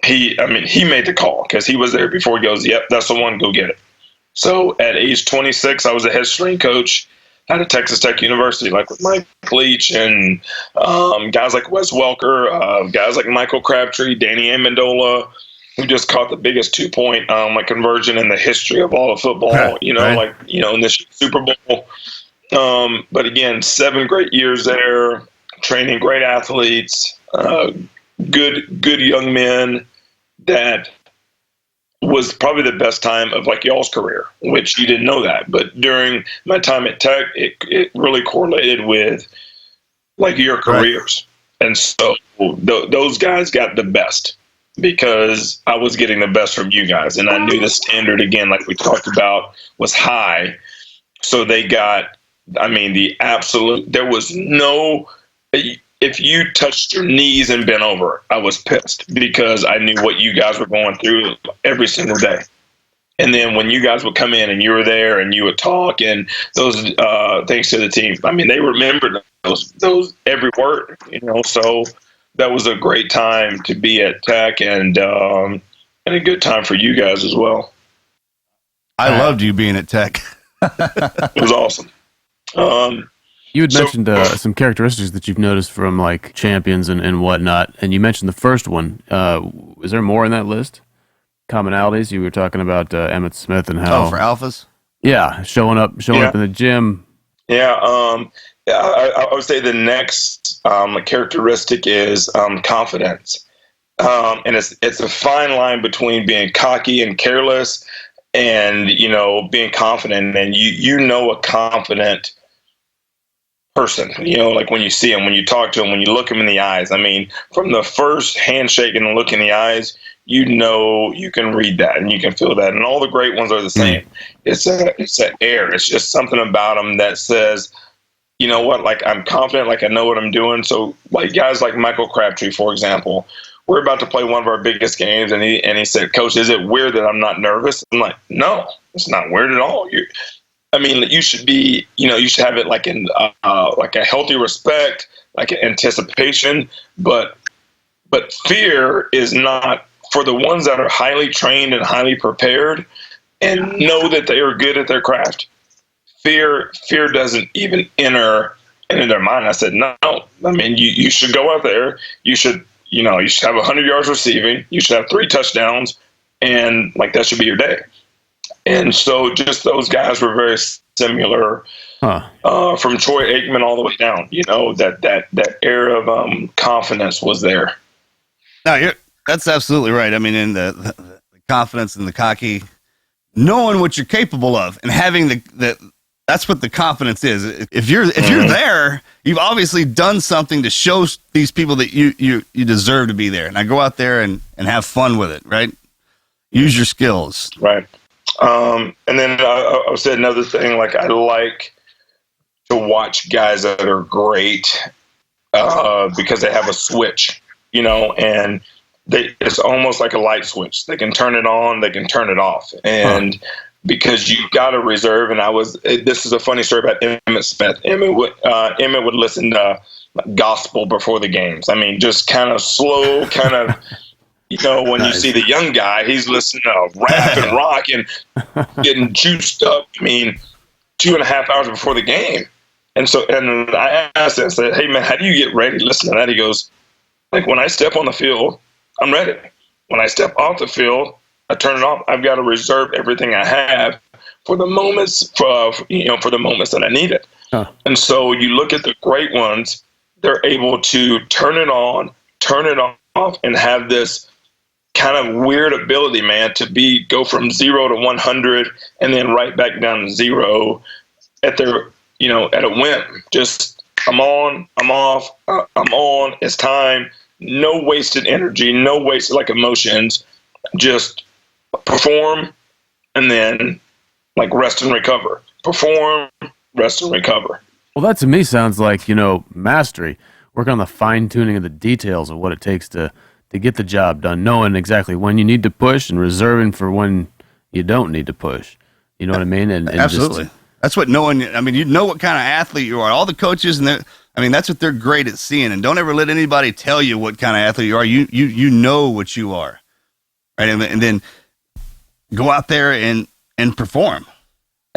he made the call because he was there before. He goes, "Yep, that's the one, go get it." So at age 26, I was a head strength coach at a Texas Tech University, like with Mike Leach and guys like Wes Welker, guys like Michael Crabtree, Danny Amendola, who just caught the biggest 2-point conversion in the history of all of football. Right. In this Super Bowl. But again, 7 great years there, training great athletes, good young men. That was probably the best time of like y'all's career, which you didn't know that. But during my time at Tech, it really correlated with like your careers. Right. And so those guys got the best because I was getting the best from you guys. And I knew the standard, again, like we talked about, was high. So they got, the absolute, there was no, if you touched your knees and bent over, I was pissed because I knew what you guys were going through every single day. And then when you guys would come in and you were there and you would talk and those things to the team, they remembered those every word, so that was a great time to be at Tech and a good time for you guys as well. I loved you being at Tech. It was awesome. You had mentioned some characteristics that you've noticed from like champions and whatnot, and you mentioned the first one. Is there more in that list? Commonalities? You were talking about Emmitt Smith and how. Oh, for alphas? Yeah, showing up in the gym. Yeah, I would say the next characteristic is confidence, and it's a fine line between being cocky and careless, and being confident. And a confident person, like when you see him, when you talk to him, when you look him in the eyes. From the first handshake and the look in the eyes, you can read that and you can feel that. And all the great ones are the same. It's an air. It's just something about them that says, you know what, like I'm confident, like I know what I'm doing. So like guys like Michael Crabtree, for example, we're about to play one of our biggest games, and he said, "Coach, is it weird that I'm not nervous?" I'm like, "No, it's not weird at all. You should be, you should have it like in like a healthy respect, like an anticipation, but fear is not for the ones that are highly trained and highly prepared and know that they are good at their craft. Fear doesn't even enter into their mind." I said, "No, you should go out there. You should have 100 yards receiving. You should have 3 touchdowns, and like that should be your day." And so just those guys were very similar from Troy Aikman all the way down. That air of confidence was there. No, that's absolutely right. In the confidence and the cocky, knowing what you're capable of and having that's what the confidence is. If you're there, you've obviously done something to show these people that you deserve to be there. And I go out there and have fun with it, right? Use your skills. Right. And then I would say another thing, like I like to watch guys that are great because they have a switch, and it's almost like a light switch. They can turn it on, they can turn it off. And because you got to reserve, and this is a funny story about Emmitt Smith. Emmitt would listen to gospel before the games. Just kind of slow, kind of, when nice. You see the young guy, he's listening to rap and rock and getting juiced up. 2.5 hours before the game. And I asked him, I said, "Hey man, how do you get ready? Listen to that." He goes, Like when I step on the field, I'm ready. When I step off the field, I turn it off. I've got to reserve everything I have for the moments, for the moments that I need it. Huh. And so you look at the great ones, they're able to turn it on, turn it off, and have this kind of weird ability, man, to go from 0 to 100 and then right back down to 0 at their, at a whim. Just I'm on, I'm off, I'm on, it's time. No wasted energy, no wasted emotions. Just perform and then rest and recover. Perform, rest and recover. Well, that to me sounds like, mastery. Work on the fine-tuning of the details of what it takes to get the job done, knowing exactly when you need to push and reserving for when you don't need to push. You know what I mean? And absolutely. That's what knowing, you know what kind of athlete you are. All the coaches, that's what they're great at seeing. And don't ever let anybody tell you what kind of athlete you are. You know what you are. Right? And then go out there and perform.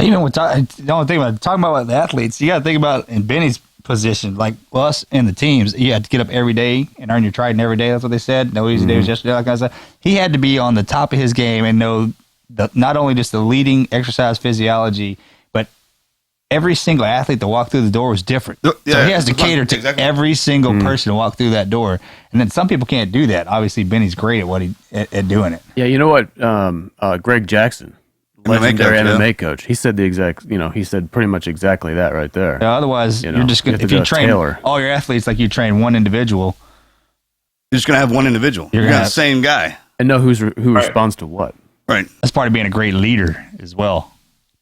Even with talking about the athletes, you got to think about in Benny's position, like us and the teams, you had to get up every day and earn your trident every day. That's what they said. No easy days yesterday, like I said. He had to be on the top of his game and know not only just the leading exercise physiology, but every single athlete that walked through the door was different. Yeah, so he has to cater to every single person to walk through that door. And then some people can't do that. Obviously, Benny's great at doing it. Yeah, you know what? Greg Jackson, legendary MMA coach. He said he said pretty much exactly that right there. Yeah, otherwise, you're just going to, if you train all your athletes like you train one individual, you're just going to have one individual. You're going to have the same guy. And know who responds to what. Right. That's part of being a great leader as well.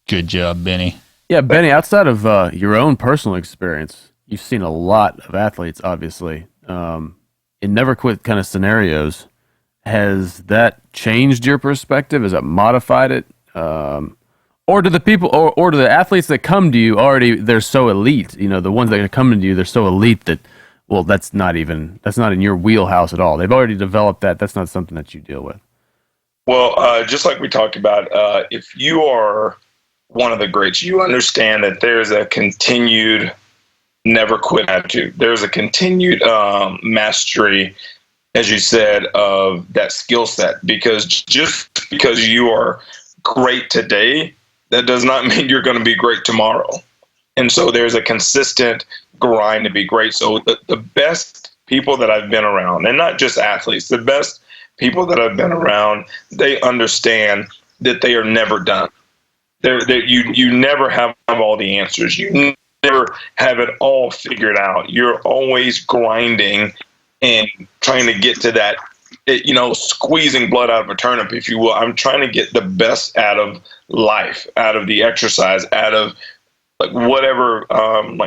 Good job, Benny. Yeah, Benny, outside of your own personal experience, you've seen a lot of athletes, obviously, in never quit kind of scenarios. Has that changed your perspective? Has it modified it? Or do the people or do the athletes that come to you already, they're so elite, the ones that are coming to you, they're so elite that, well, that's not in your wheelhouse at all. They've already developed that. That's not something that you deal with. Well, just like we talked about, if you are one of the greats, you understand that there's a continued never quit attitude. There's a continued mastery, as you said, of that skill set, because just because you are great today, that does not mean you're going to be great tomorrow. And so there's a consistent grind to be great. So the best people that I've been around, and not just athletes, the best people that I've been around, they understand that they are never done. You never have all the answers. You never have it all figured out. You're always grinding and trying to get to that, squeezing blood out of a turnip, if you will. I'm trying to get the best out of life, out of the exercise, out of whatever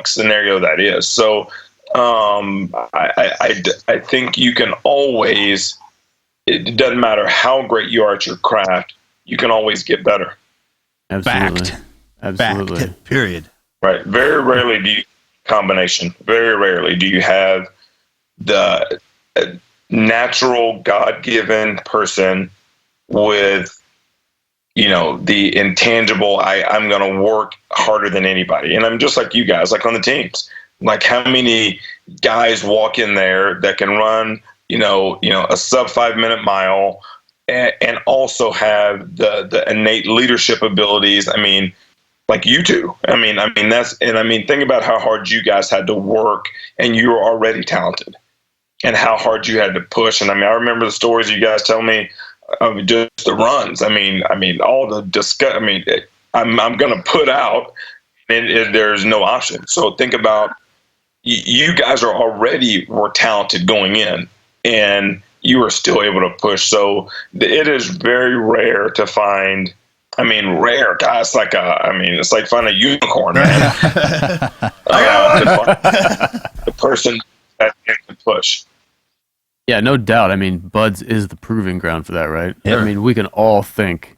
scenario that is. So I think you can always, it doesn't matter how great you are at your craft, you can always get better. Absolutely. Absolutely. Fact. Period. Right. Very rarely do you combination. Very rarely do you have the natural God-given person with, the intangible, I'm going to work harder than anybody. And I'm just like you guys, on the teams. How many guys walk in there that can run, a sub 5 minute mile and also have the innate leadership abilities. I mean, like you two. Think about how hard you guys had to work, and you were already talented, and how hard you had to push. And I remember the stories you guys tell me of just the runs. All the discuss. I'm going to put out, and there's no option. So think about, you guys were talented going in, and you are still able to push. So it is very rare to find. Rare, guys. It's like finding a unicorn, man. The person that can push. Yeah, no doubt. Buds is the proving ground for that, right? Yeah. We can all think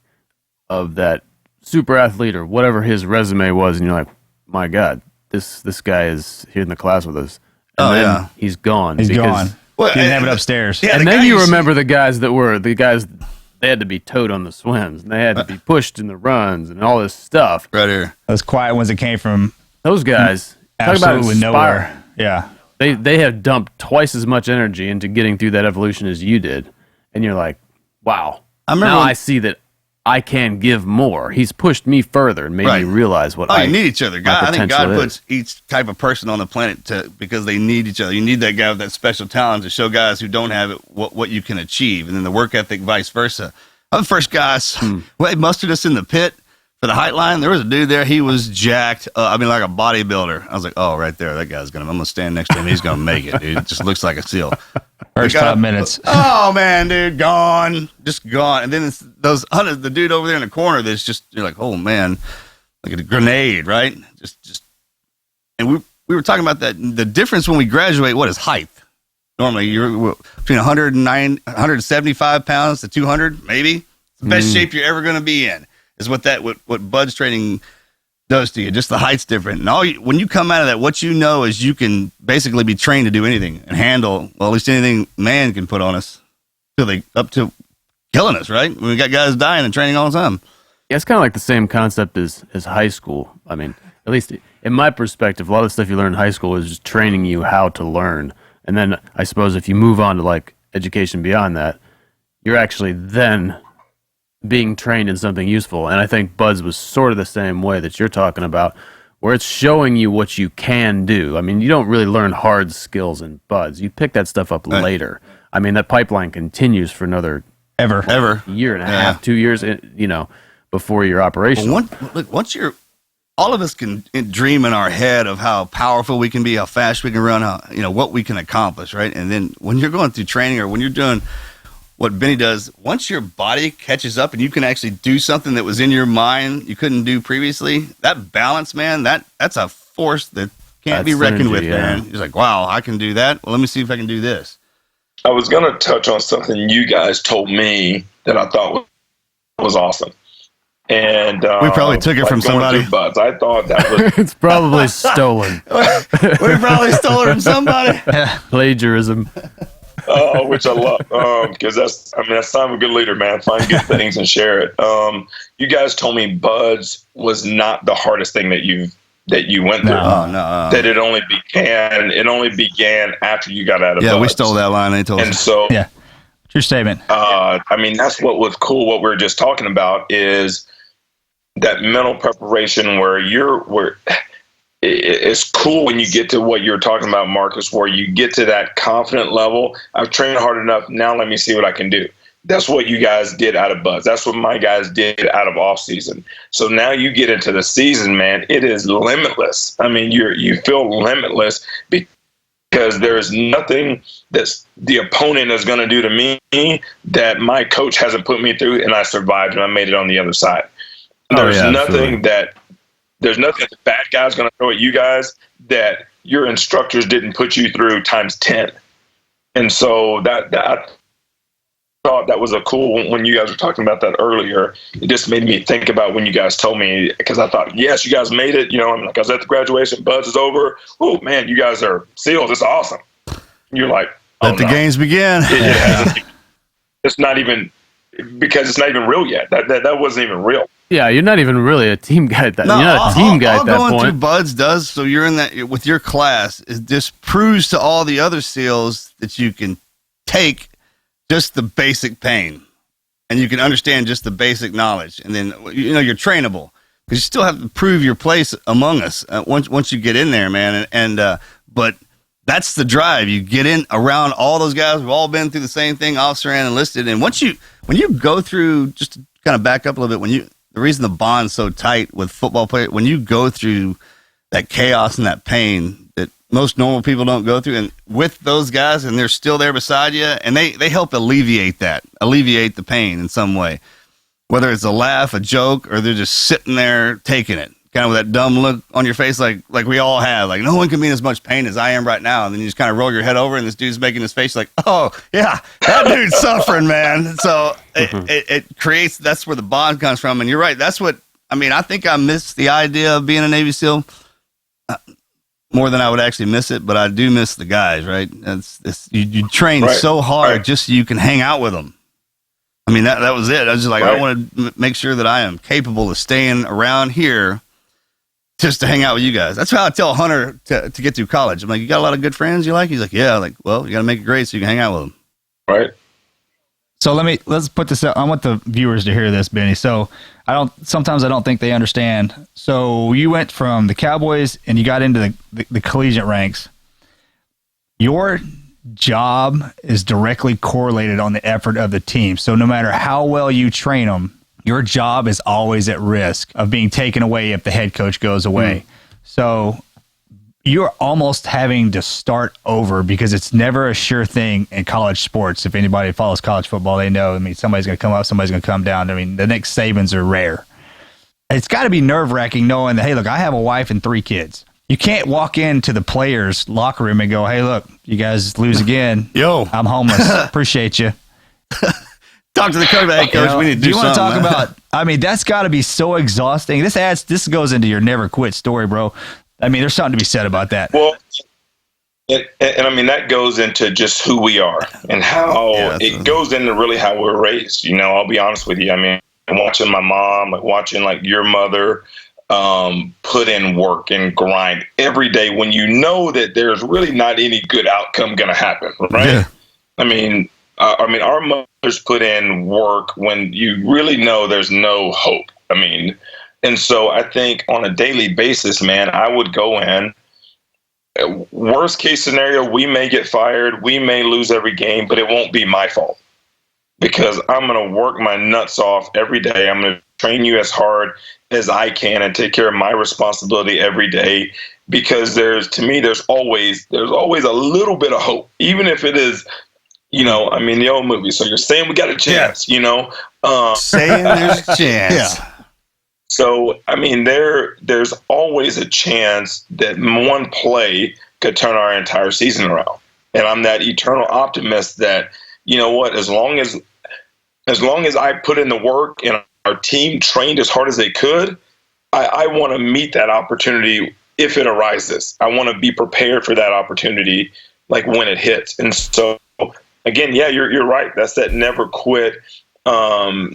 of that super athlete or whatever his resume was, and you're like, my God, this guy is here in the class with us. And then he's gone. He's gone. Well, he didn't have it upstairs. Yeah, and then you remember the guys they had to be towed on the swims, and they had to be pushed in the runs and all this stuff. Right here. Those quiet ones that came from those guys. Absolutely nowhere. Yeah. they have dumped twice as much energy into getting through that evolution as you did, and you're like, wow. I see that I can give more. He's pushed me further and made me realize what you need each other. I think God puts each type of person on the planet because they need each other. You need that guy with that special talent to show guys who don't have it what you can achieve, and then the work ethic, vice versa. I'm the first guys. They mustered us in the pit for the height line. There was a dude there. He was jacked. Like a bodybuilder. I was like, oh, right there, that guy's I'm gonna stand next to him. He's gonna make it, dude. It just looks like a seal. First 5 minutes. Oh man, dude, gone, just gone. And then it's the dude over there in the corner. That's just you're like, oh man, like a grenade, right? Just. And we were talking about that. The difference when we graduate, what is height? Normally, you're between 175 pounds to 200, maybe. It's the best shape you're ever going to be in is what Bud's training does to you. Just the height's different. And when you come out of that, what you know is you can basically be trained to do anything and handle, well, at least anything man can put on us up to killing us, right? We got guys dying and training all the time. Yeah, it's kind of like the same concept as high school. I mean, at least in my perspective, a lot of the stuff you learn in high school is just training you how to learn. And then I suppose if you move on to like education beyond that, you're actually then being trained in something useful. And I think Bud's was sort of the same way that you're talking about, where it's showing you what you can do. I mean, you don't really learn hard skills in Bud's. You pick that stuff up later. I mean, that pipeline continues for another ever year and a half, 2 years, before your operation. Well, once you're, all of us can dream in our head of how powerful we can be, how fast we can run, how, what we can accomplish, right? And then when you're going through training or when you're doing what Benny does, once your body catches up and you can actually do something that was in your mind you couldn't do previously, that balance, man, that's a force that can't be reckoned with, man. You're like, wow, I can do that. Well, let me see if I can do this. I was going to touch on something you guys told me that I thought was awesome. And we probably took it from somebody. Buds. I thought that was it's probably stolen. We probably stole it from somebody. Plagiarism. Which I love, because that's the sign of a good leader, man. Find good things and share it. You guys told me Buds was not the hardest thing that you went through. No. That it only began after you got out of Buds. Yeah, we stole that line. They told us. And so, yeah, true statement. That's what was cool. What we were just talking about is that mental preparation where it's cool when you get to what you're talking about, Marcus, where you get to that confident level. I've trained hard enough. Now let me see what I can do. That's what you guys did out of Buds. That's what my guys did out of off season. So now you get into the season, man, it is limitless. I mean, you feel limitless because there is nothing that the opponent is going to do to me that my coach hasn't put me through, and I survived and I made it on the other side. There's nothing that the bad guy's going to throw at you guys that your instructors didn't put you through times 10. And so that I thought that was a cool, when you guys were talking about that earlier, it just made me think about when you guys told me, because I thought, yes, you guys made it. I was at the graduation, Buds is over. Oh man, you guys are SEALs. It's awesome. And you're like, let the games begin. It's not even, because it's not even real yet. That wasn't even real. Yeah, you're not even really a team guy at that. You're not a team guy at that point. All going through Buds does, so you're in that with your class, it just proves to all the other SEALs that you can take just the basic pain, and you can understand just the basic knowledge, and then you're trainable because you still have to prove your place among us once you get in there, man. But that's the drive. You get in around all those guys. We've all been through the same thing, officer and enlisted. And when you go through, just to kind of back up a little bit, the reason the bond's so tight with football players, when you go through that chaos and that pain that most normal people don't go through, and with those guys, and they're still there beside you, and they help alleviate the pain in some way, whether it's a laugh, a joke, or they're just sitting there taking it, kind of with that dumb look on your face, like we all have, like no one can be in as much pain as I am right now, and then you just kind of roll your head over, and this dude's making his face like, oh yeah, that dude's suffering, man. So it creates, that's where the bond comes from, and you're right. That's what I think I miss the idea of being a Navy SEAL more than I would actually miss it, but I do miss the guys, right? You train so hard just so you can hang out with them. I mean, that was it. I was just like, I want to make sure that I am capable of staying around here just to hang out with you guys. That's how I tell Hunter to get through college. I'm like, you got a lot of good friends you like? He's like, yeah. I'm like, well, you got to make it great so you can hang out with them. Right. So let's put this out. I want the viewers to hear this, Benny. So sometimes I don't think they understand. So you went from the Cowboys and you got into the collegiate ranks. Your job is directly correlated on the effort of the team. So no matter how well you train them, your job is always at risk of being taken away if the head coach goes away. So you're almost having to start over because it's never a sure thing in college sports. If anybody follows college football, they know, I mean, somebody's going to come up, somebody's going to come down. I mean, the next Sabans are rare. It's got to be nerve-wracking knowing that, hey, look, I have a wife and 3 kids. You can't walk into the players' locker room and go, hey, look, you guys lose again. Yo. I'm homeless. Appreciate you. Talk to the coach. Hey, coach, we need to do something. Do you want to talk about, I mean, that's got to be so exhausting. This goes into your never quit story, bro. I mean, there's something to be said about that. Well, and I mean, that goes into just who we are and how it goes into really how we're raised. You know, I'll be honest with you. I mean, watching my mom, watching like your mother put in work and grind every day when you know that there's really not any good outcome going to happen, right? Yeah. I mean, our mothers put in work when you really know there's no hope. I mean, and so I think on a daily basis, man, I would go in. Worst case scenario, we may get fired. We may lose every game, but it won't be my fault because I'm going to work my nuts off every day. I'm going to train you as hard as I can and take care of my responsibility every day because there's always a little bit of hope, even if it is, you know, I mean, the old movie. So you're saying we got a chance, you know? Saying there's a chance. Yeah. So, I mean, there's always a chance that one play could turn our entire season around. And I'm that eternal optimist that, you know what, as long as I put in the work and our team trained as hard as they could, I want to meet that opportunity if it arises. I want to be prepared for that opportunity, like when it hits. And so, again, yeah, you're right. That's that never quit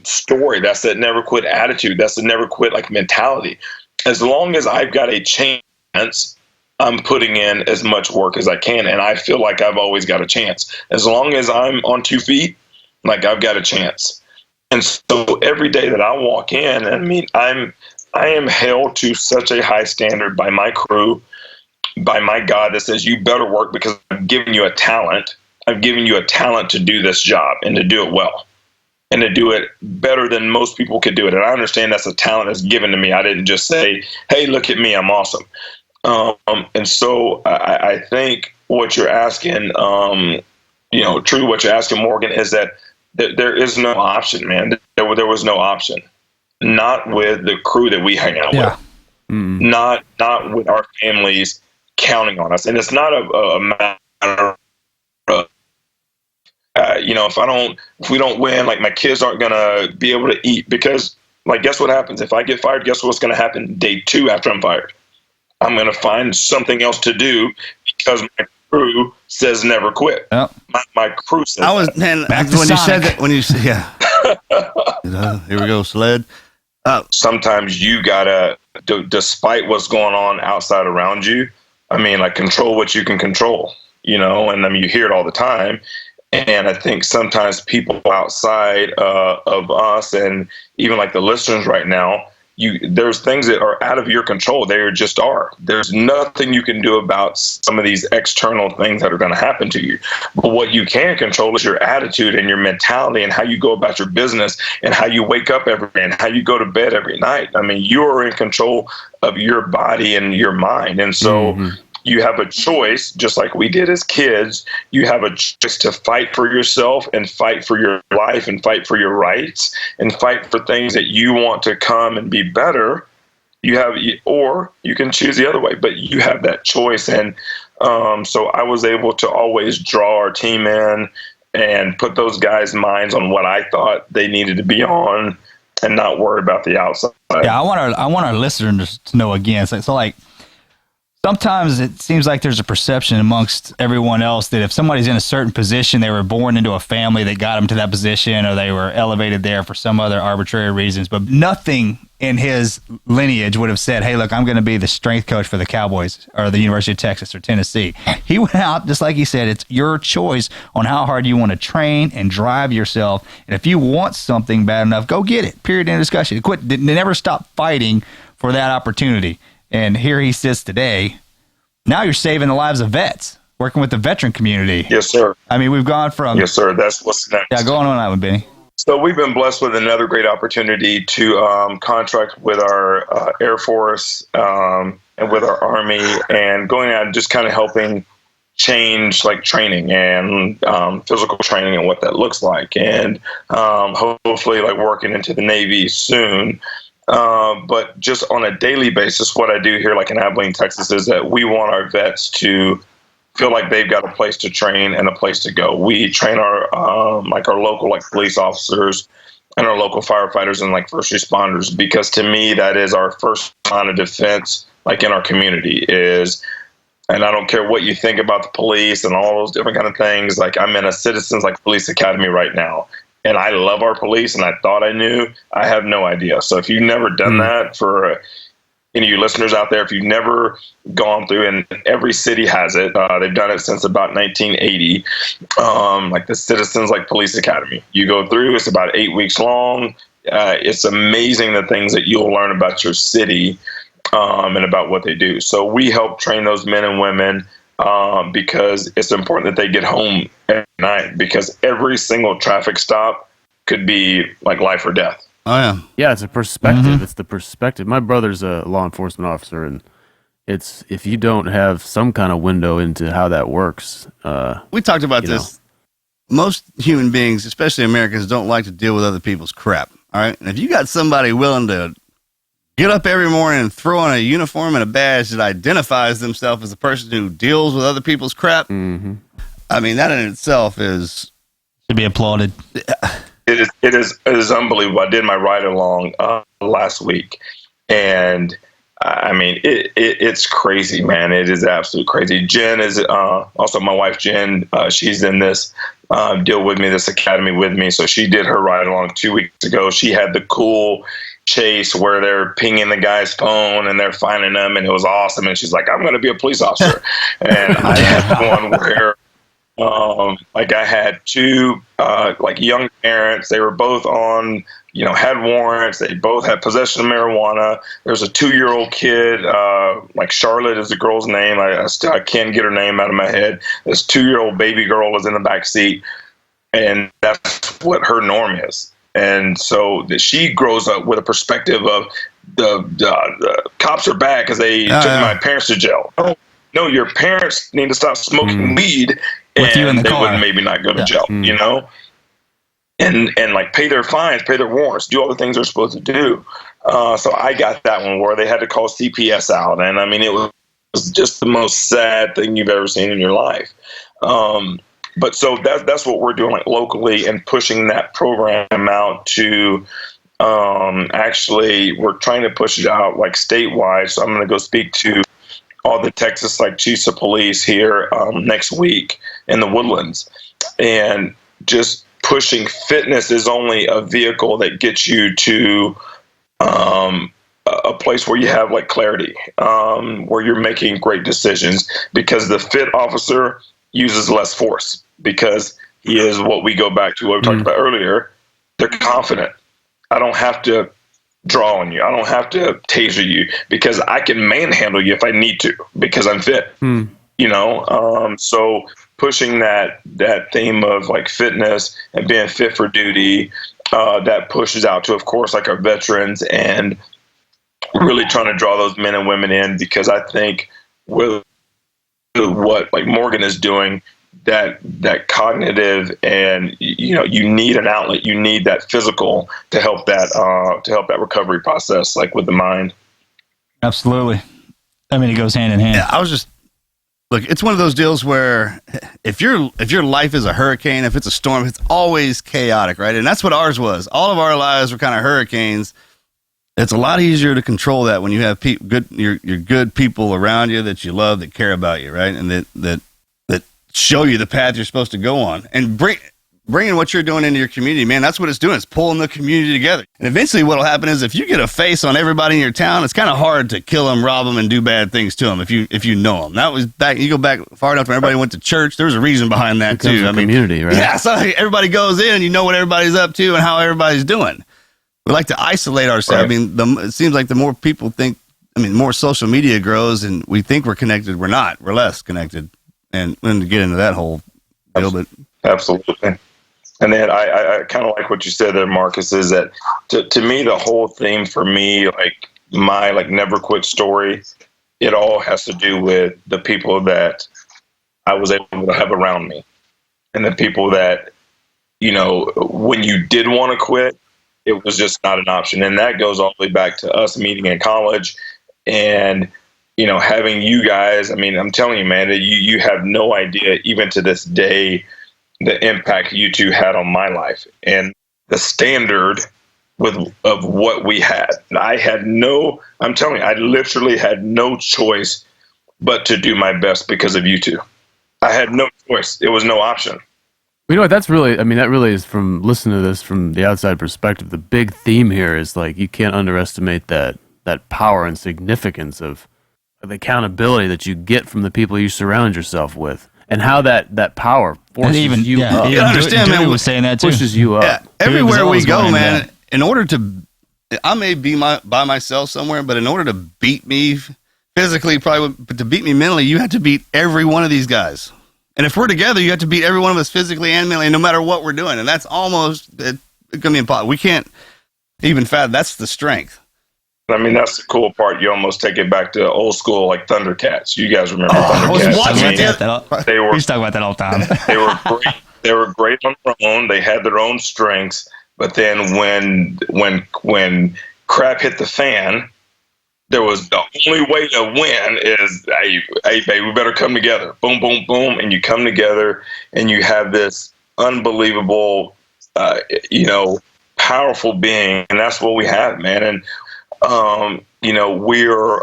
story. That's that never quit attitude. That's the never quit like mentality. As long as I've got a chance, I'm putting in as much work as I can. And I feel like I've always got a chance. As long as I'm on 2 feet, like I've got a chance. And so every day that I walk in, I mean, I am held to such a high standard by my crew, by my God that says you better work because I've given you a talent. I've given you a talent to do this job and to do it well. And to do it better than most people could do it. And I understand that's a talent that's given to me. I didn't just say, hey, look at me, I'm awesome. And so I think what you're asking, you know, true what you're asking, Morgan, is that there is no option, man. There was no option. Not with the crew that we hang out with. Mm-hmm. Not with our families counting on us. And it's not a matter of, you know, if we don't win, like my kids aren't gonna be able to eat because, like, guess what happens if I get fired? Guess what's gonna happen day 2 after I'm fired? I'm gonna find something else to do because my crew says never quit. Yep. My crew says. When you said that, you know, here we go, sled. Sometimes you gotta, despite what's going on outside around you. I mean, like control what you can control. You know, and I mean you hear it all the time. And I think sometimes people outside of us and even like the listeners right now, there's things that are out of your control. They just are. There's nothing you can do about some of these external things that are going to happen to you. But what you can control is your attitude and your mentality and how you go about your business and how you wake up every day and how you go to bed every night. I mean, you're in control of your body and your mind. And so you have a choice, just like we did as kids. You have a choice to fight for yourself and fight for your life and fight for your rights and fight for things that you want to come and be better. Or you can choose the other way, but you have that choice. And so I was able to always draw our team in and put those guys' minds on what I thought they needed to be on and not worry about the outside. Yeah, I want our listeners to know again. So like, sometimes it seems like there's a perception amongst everyone else that if somebody's in a certain position, they were born into a family that got them to that position or they were elevated there for some other arbitrary reasons. But nothing in his lineage would have said, hey, look, I'm going to be the strength coach for the Cowboys or the University of Texas or Tennessee. He went out, just like he said, it's your choice on how hard you want to train and drive yourself. And if you want something bad enough, go get it. Period. End of discussion. They never stop fighting for that opportunity. And here he sits today. Now you're saving the lives of vets, working with the veteran community. Yes, sir. I mean, we've gone from... Yes, sir. That's what's next. Yeah, go on that one, Benny. So we've been blessed with another great opportunity to contract with our Air Force and with our Army, and going out and just kind of helping change like training and physical training and what that looks like, and hopefully like working into the Navy soon. But just on a daily basis, what I do here, like in Abilene, Texas, is that we want our vets to feel like they've got a place to train and a place to go. We train our local like police officers and our local firefighters and like first responders, because to me that is our first line of defense, like in our community is. And I don't care what you think about the police and all those different kind of things. Like I'm in a Citizens like Police Academy right now, and I love our police. And I thought I knew. I have no idea. So if you've never done that, for any of you listeners out there, if you've never gone through, and every city has it, they've done it since about 1980, like the Citizens like Police Academy. You go through, it's about 8 weeks long. It's amazing the things that you'll learn about your city and about what they do. So we help train those men and women because it's important that they get home at night, because every single traffic stop could be like life or death. Oh, yeah. Yeah, it's a perspective. Mm-hmm. It's the perspective. My brother's a law enforcement officer, and it's if you don't have some kind of window into how that works. We talked about this. Most human beings, especially Americans, don't like to deal with other people's crap. All right? And if you got somebody willing to get up every morning and throw on a uniform and a badge that identifies themselves as a person who deals with other people's crap, I mean, that in itself is... to be applauded. It is unbelievable. I did my ride along last week, and I mean it's crazy, man. It is absolutely crazy. Jen is also my wife. Jen, she's in this deal with me, this academy with me. So she did her ride along 2 weeks ago. She had the cool chase where they're pinging the guy's phone and they're finding them, and it was awesome. And she's like, "I'm going to be a police officer," and I had one where. Like I had two like young parents. They were both on, had warrants. They both had possession of marijuana. There's a 2-year-old kid, like Charlotte is the girl's name. I can't get her name out of my head. This 2-year-old baby girl was in the back seat, and that's what her norm is. And so she grows up with a perspective of the cops are bad because they took my parents to jail. Oh, no, your parents need to stop smoking weed. With you in the they car. would maybe not go to jail, and like pay their fines, pay their warrants, do all the things they're supposed to do. So I got that one where they had to call CPS out, and I mean it was just the most sad thing you've ever seen in your life. But so that's what we're doing, like locally, and pushing that program out to. Actually, we're trying to push it out like statewide. So I'm going to go speak to all the Texas like chiefs of police here next week in the Woodlands, and just pushing fitness is only a vehicle that gets you to a place where you have like clarity, where you're making great decisions, because the fit officer uses less force because he is what we go back to what we talked about earlier. They're confident. I don't have to draw on you. I don't have to taser you because I can manhandle you if I need to because I'm fit. So pushing that theme of like fitness and being fit for duty, that pushes out to, of course, like our veterans, and really trying to draw those men and women in, because I think with what like Morgan is doing, that cognitive, and you need an outlet, you need that physical to help that recovery process, like with the mind. Absolutely. I mean, it goes hand in hand. Yeah, look, it's one of those deals where if your life is a hurricane, if it's a storm, it's always chaotic, right? And that's what ours was. All of our lives were kind of hurricanes. It's a lot easier to control that when you have your good people around you that you love, that care about you, right? And that show you the path you're supposed to go on, and bringing what you're doing into your community, man, that's what it's doing. It's pulling the community together. And eventually what'll happen is if you get a face on everybody in your town, it's kind of hard to kill them, rob them, and do bad things to them if you know them. That was back, you go back far enough when everybody went to church, there was a reason behind that too. Community, right? Yeah, so everybody goes in and you know what everybody's up to and how everybody's doing. We like to isolate ourselves. Right. I mean, it seems like the more people think, more social media grows and we think we're connected. We're not. We're less connected. And when to get into that whole deal, but absolutely. And then I kind of like what you said there, Marcus, is that to me, the whole theme for me, like my never quit story, it all has to do with the people that I was able to have around me and the people that, when you did want to quit, it was just not an option. And that goes all the way back to us meeting in college and, having you guys, I'm telling you, man, that you have no idea, even to this day, the impact you two had on my life and the standard of what we had. I'm telling you, I literally had no choice but to do my best because of you two. I had no choice. It was no option. You know what? That really is, from listening to this from the outside perspective, the big theme here is you can't underestimate that power and significance of the accountability that you get from the people you surround yourself with. And how that power forces you up. You understand, man, was saying that too. Pushes you up. Yeah, everywhere we go, man, in order to, I may be by myself somewhere, but in order to beat me physically, but to beat me mentally, you have to beat every one of these guys. And if we're together, you have to beat every one of us physically and mentally, no matter what we're doing. And that's almost, it's going to be impossible. We can't even fathom. That's the strength. That's the cool part. You almost take it back to old school, like Thundercats. You guys remember Thundercats? I was watching that. We used to talk about that all the time. They were great. They were great on their own. They had their own strengths. But then when crap hit the fan, there was the only way to win is, hey, baby, we better come together. Boom, boom, boom. And you come together and you have this unbelievable, powerful being. And that's what we have, man. And, we're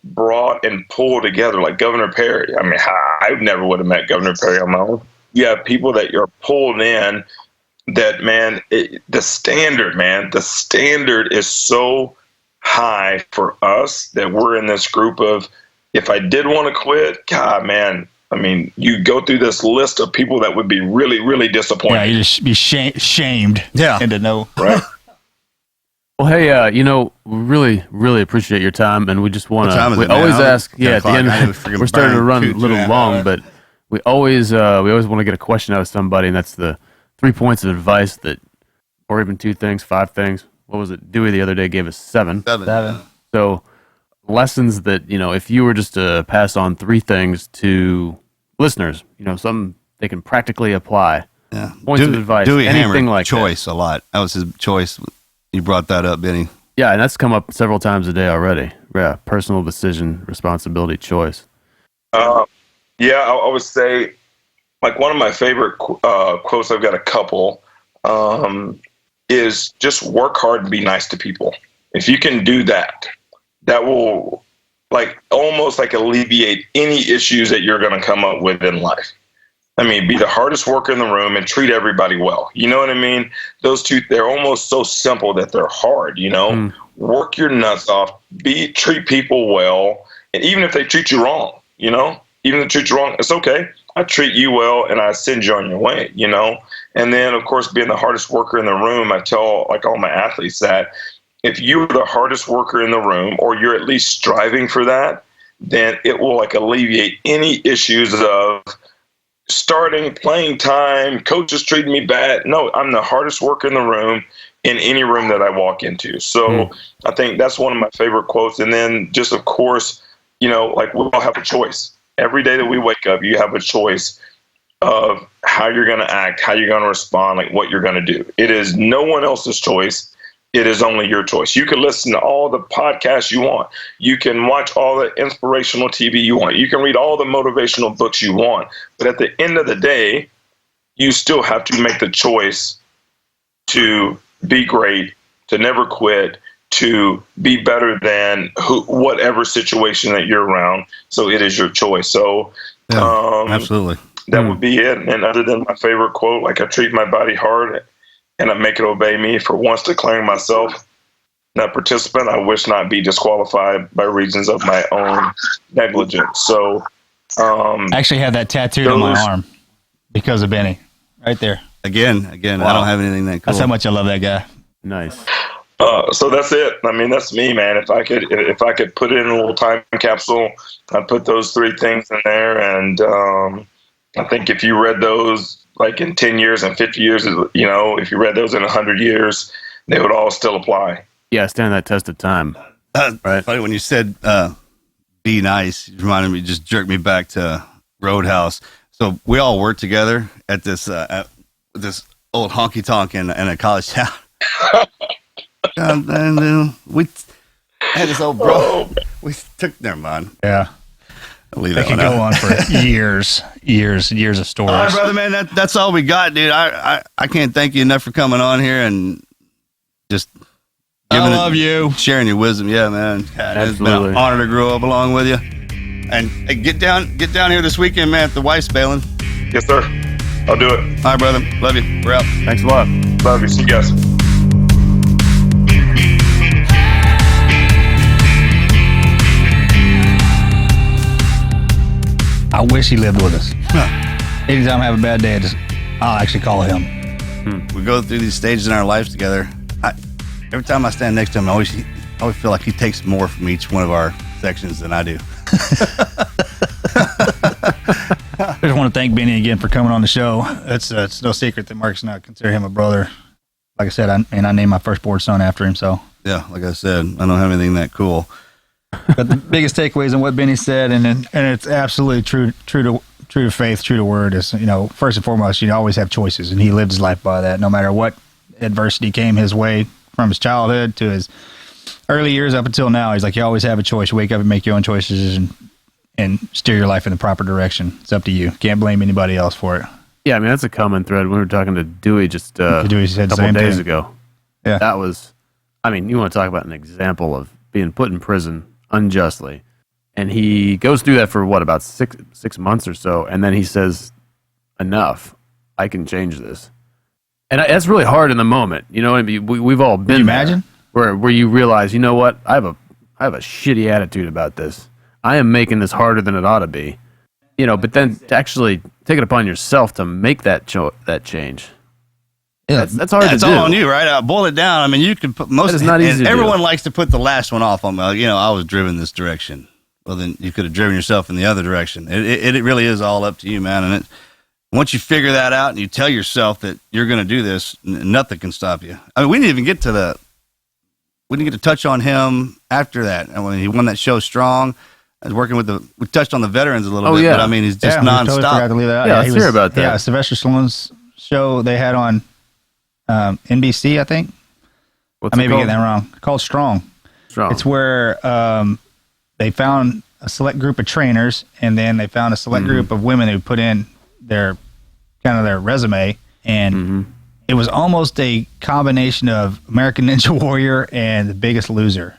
brought and pulled together like Governor Perry. I never would have met Governor Perry on my own. You have people that you're pulled in that, man, the standard is so high for us that we're in this group of, if I did want to quit, God, man, you go through this list of people that would be really, really disappointed. Yeah, you just be shamed. Yeah. And to know. Right. Well, hey, we really, really appreciate your time, and we just want to. We always ask. Yeah, at the end, we're starting to run a little long, but we always want to get a question out of somebody, and that's the 3 points of advice or even 2 things, 5 things. What was it? Dewey the other day gave us 7. 7. So lessons that if you were just to pass on 3 things to listeners, something they can practically apply. Yeah. Points of advice. Dewey anything like choice a lot. That was his choice. You brought that up, Benny. Yeah, and that's come up several times a day already. Yeah, personal decision, responsibility, choice. I would say, one of my favorite quotes, I've got a couple, is just work hard and be nice to people. If you can do that, that will almost alleviate any issues that you're going to come up with in life. Be the hardest worker in the room and treat everybody well. You know what I mean? Those two, they're almost so simple that they're hard, Work your nuts off, treat people well. And even if they treat you wrong, even if they treat you wrong, it's okay. I treat you well and I send you on your way, And then, of course, being the hardest worker in the room, I tell all my athletes that if you're the hardest worker in the room, or you're at least striving for that, then it will alleviate any issues of starting, playing time, coach is treating me bad. No, I'm the hardest worker in the room, in any room that I walk into. So I think that's one of my favorite quotes. And then just, of course, we all have a choice. Every day that we wake up, you have a choice of how you're going to act, how you're going to respond, what you're going to do. It is no one else's choice. It is only your choice. You can listen to all the podcasts you want. You can watch all the inspirational TV you want. You can read all the motivational books you want. But at the end of the day, you still have to make the choice to be great, to never quit, to be better than whatever situation that you're around. So it is your choice. So absolutely. That would be it. And other than my favorite quote, like, I treat my body hard and I make it obey me. For once declaring myself not participant, I wish not be disqualified by reasons of my own negligence. So I actually have that tattooed on my arm because of Benny. Right there. Again, wow. I don't have anything that cool. That's how much I love that guy. Nice. So that's it. I mean, that's me, man. If I could put it in a little time capsule, I'd put those 3 things in there. And I think if you read those like in 10 years and 50 years, you know, if you read those in 100 years, they would all still apply. Yeah, stand that test of time. Right. Funny when you said be nice, it reminded me, just jerked me back to Roadhouse. So we all worked together at this old honky tonk in a college town. And we had this old bro. We took, never mind. Yeah. They could go on for years of stories. All right, brother, man, that's all we got, dude. I can't thank you enough for coming on here and just love you. Sharing your wisdom. Yeah, man. God, it's been an honor to grow up along with you. And hey, get down here this weekend, man, if the wife's bailing. Yes, sir. I'll do it. All right, brother. Love you. We're out. Thanks a lot. Love you. See you guys. I wish he lived with us. Anytime I have a bad day, I'll actually call him. We go through these stages in our lives together. Every time I stand next to him, I always feel like he takes more from each one of our sections than I do. I just want to thank Benny again for coming on the show. It's no secret that Marcus and I consider him a brother. Like I said, I named my firstborn son after him. So yeah, like I said, I don't have anything that cool. But the biggest takeaways in what Benny said, and it's absolutely true to faith, true to word, is, you know, first and foremost, you always have choices, and he lived his life by that. No matter what adversity came his way, from his childhood to his early years up until now, he's like, you always have a choice. You wake up and make your own choices and steer your life in the proper direction. It's up to you. Can't blame anybody else for it. Yeah, I mean, that's a common thread. We were talking to Dewey just a couple of days ago. Yeah. That was, I mean, you want to talk about an example of being put in prison unjustly. And he goes through that for about six months or so. And then he says, enough, I can change this. And that's really hard in the moment. You know, we've all been Can you imagine? Where you realize, you know what, I have a shitty attitude about this. I am making this harder than it ought to be. You know, but then to actually take it upon yourself to make that change. Yeah, that's hard to do. It's all on you, right? I'll boil it down. I mean, you can put most. It's not easy. Everyone likes to put the last one off on. You know, I was driven this direction. Well, then you could have driven yourself in the other direction. It really is all up to you, man. And once you figure that out and you tell yourself that you're going to do this, nothing can stop you. I mean, we didn't get to touch on him after that. And when he won that show strong, I was working we touched on the veterans a little bit, but I mean, he's just nonstop. Totally forgot to leave that out. Yeah, let's hear about that. Yeah, Sylvester Stallone's show they had on NBC, I think. What's I may be getting called? that wrong. Called Strong. It's where they found a select group of trainers, and then they found a select group of women who put in their resume, and it was almost a combination of American Ninja Warrior and The Biggest Loser.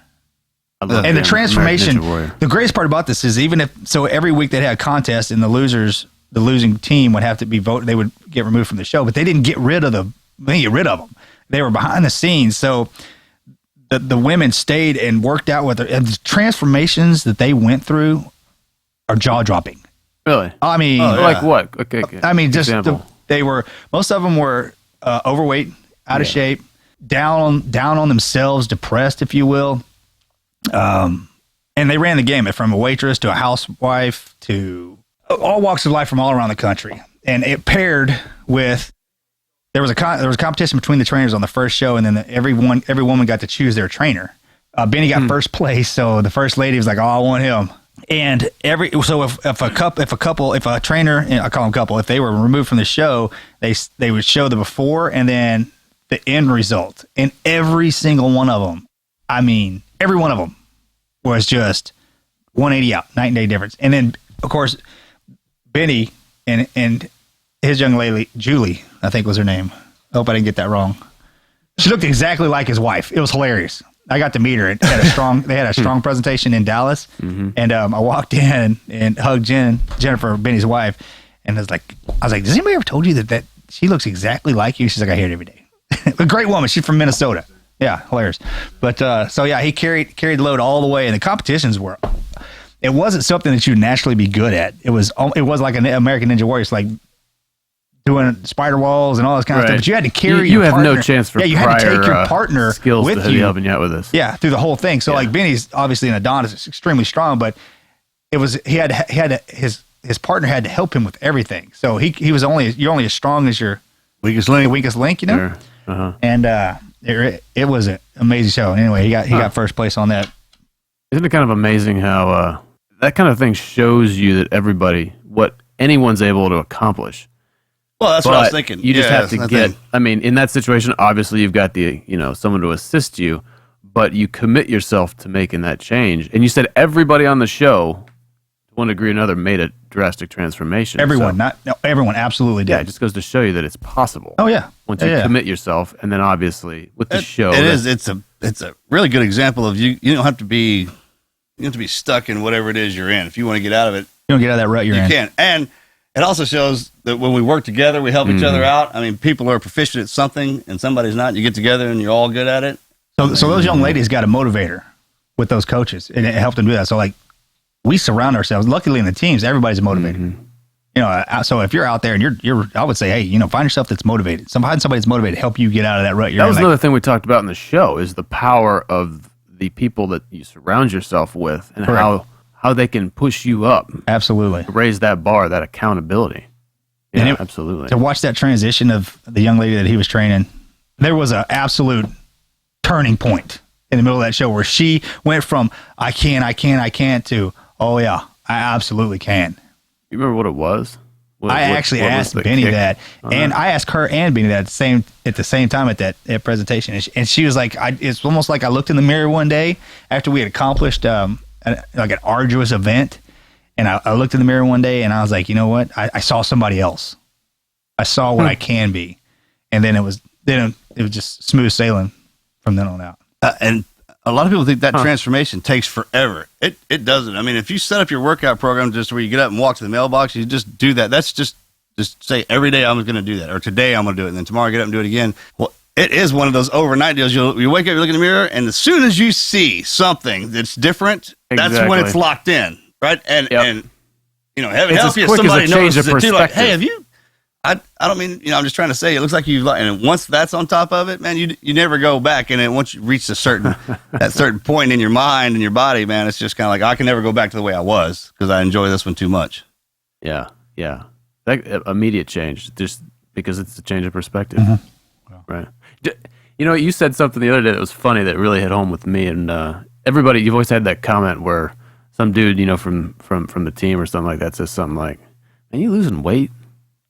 And the transformation, the greatest part about this is every week they had a contest, and the losing team would have to be voted. They would get removed from the show, but they didn't get rid of them. They were behind the scenes. So the women stayed and worked out with her. And the transformations that they went through are jaw dropping. Really? I mean, like what? Okay. I mean, just most of them were overweight, out of shape, down on themselves, depressed, if you will. And they ran the gamut from a waitress to a housewife to all walks of life from all around the country. And it paired with there was a competition between the trainers on the first show, and then every woman got to choose their trainer. Benny got first place, so the first lady was like, "Oh, I want him." And if a trainer, I call them couple, if they were removed from the show, they would show the before and then the end result. And every single one of them, I mean, every one of them was just 180 out, night and day difference. And then, of course, Benny and his young lady, Julie, I think was her name. I hope I didn't get that wrong. She looked exactly like his wife. It was hilarious. I got to meet her. They had a strong presentation in Dallas. And I walked in and hugged Jennifer, Benny's wife. And I was like, does anybody ever told you that she looks exactly like you? She's like, I hear it every day. A great woman. She's from Minnesota. Yeah, hilarious. But so yeah, he carried the load all the way, and the competitions were. It wasn't something that you'd naturally be good at. It was like an American Ninja Warrior. It's like doing spider walls and all this kind of stuff. But you had to carry. You your have partner. no chance for you had to take your partner skills with to you, helping you out with this. Yeah, through the whole thing. So like Benny's obviously an Adonis, extremely strong, but it was his partner had to help him with everything. So you're only as strong as your weakest link, you know. Sure. Uh-huh. And it was an amazing show. And anyway, he got first place on that. Isn't it kind of amazing how that kind of thing shows you that what anyone's able to accomplish? Well, that's what I was thinking. You just have to get. I mean, in that situation, obviously you've got someone to assist you, but you commit yourself to making that change. And you said everybody on the show, to one degree or another, made a drastic transformation. Everyone, everyone absolutely did. Yeah, it just goes to show you that it's possible. Oh yeah, once you commit yourself, and then obviously with the show, it's a really good example of you. You don't have to be stuck in whatever it is you're in. If you want to get out of it, you don't get out of that rut you're in. You can, and it also shows that when we work together, we help each other out. I mean, people are proficient at something, and somebody's not. You get together, and you're all good at it. So those young ladies got a motivator with those coaches, and it helped them do that. So like, we surround ourselves. Luckily, in the teams, everybody's motivated. Mm-hmm. So if you're out there and you're, I would say, hey, find yourself that's motivated. Find somebody that's motivated to help you get out of that rut. That was another thing we talked about in the show is the power of the people that you surround yourself with, and how they can push you up. Absolutely, raise that bar, that accountability. Yeah, absolutely. To watch that transition of the young lady that he was training, there was an absolute turning point in the middle of that show where she went from I can't to oh yeah, I absolutely can. You remember what it was? I actually asked Benny that, and I asked her and Benny that at the same time at that presentation, and she was like, "It's almost like I looked in the mirror one day after we had accomplished an arduous event, and I looked in the mirror one day and I was like, you know what? I saw somebody else. I saw what I can be, and then it was just smooth sailing from then on out." And a lot of people think that transformation takes forever. It doesn't. I mean, if you set up your workout program just where you get up and walk to the mailbox, you just do that. That's just say every day I'm going to do that, or today I'm going to do it, and then tomorrow I get up and do it again. Well, it is one of those overnight deals. You wake up, you look in the mirror, and as soon as you see something that's different, that's when it's locked in, right? And heaven help you if somebody notices it too. Like, hey, have you? I don't mean, I'm just trying to say, it looks like and once that's on top of it, man, you never go back. And then once you reach that certain point in your mind and your body, man, it's just kind of like, I can never go back to the way I was because I enjoy this one too much. Yeah. Yeah. That immediate change, just because it's a change of perspective. Mm-hmm. Right. You said something the other day that was funny that really hit home with me. And everybody, you've always had that comment where some dude, from the team or something like that says something like, "Man, you losing weight?"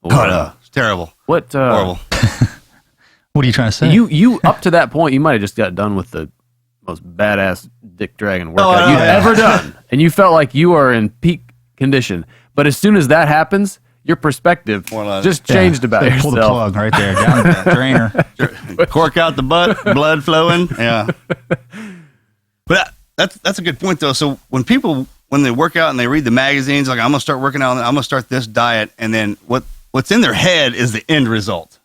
It's terrible. What? Horrible. What are you trying to say? You up to that point, you might have just got done with the most badass dick dragging workout you've ever done, and you felt like you are in peak condition. But as soon as that happens, your perspective just changed about yourself. Pull the plug right there, down the drainer, cork out the butt, blood flowing. Yeah. But that's a good point though. So when they work out and they read the magazines, like I'm gonna start working out, I'm gonna start this diet, and then what's in their head is the end result.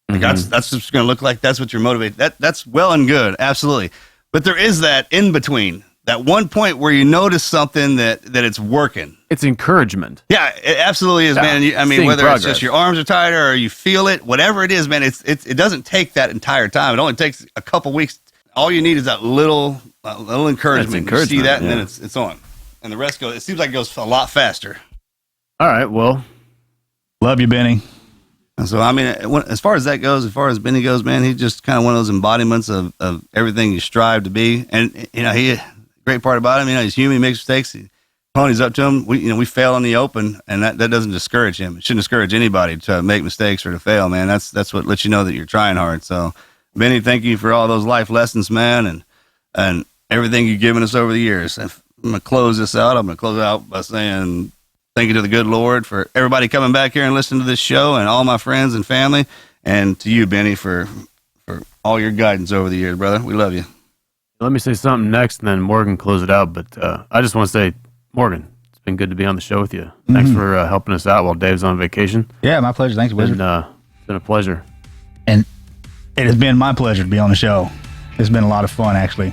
Like that's just going to look like that's what you're motivated. That's well and good, absolutely. But there is that in between, that one point where you notice something that it's working. It's encouragement. Yeah, it absolutely is, man. I mean, whether it's just your arms are tighter or you feel it, whatever it is, man, it doesn't take that entire time. It only takes a couple weeks. All you need is that little encouragement. You see that, and then it's on, and the rest goes. It seems like it goes a lot faster. All right, well. Love you, Benny. So, I mean, as far as that goes, as far as Benny goes, man, he's just kind of one of those embodiments of everything you strive to be. And, great part about him, he's human, he makes mistakes. Pony's up to him. We fail in the open, and that doesn't discourage him. It shouldn't discourage anybody to make mistakes or to fail, man. That's what lets you know that you're trying hard. So, Benny, thank you for all those life lessons, man, and everything you've given us over the years. If I'm going to close this out. I'm going to close out by saying thank you to the good Lord for everybody coming back here and listening to this show, and all my friends and family, and to you, Benny, for all your guidance over the years, brother. We love you. Let me say something next, and then Morgan close it out. But I just want to say, Morgan, it's been good to be on the show with you. Thanks for helping us out while Dave's on vacation. Yeah, my pleasure. Thanks, Wizard. It's been a pleasure. And it has been my pleasure to be on the show. It's been a lot of fun, actually,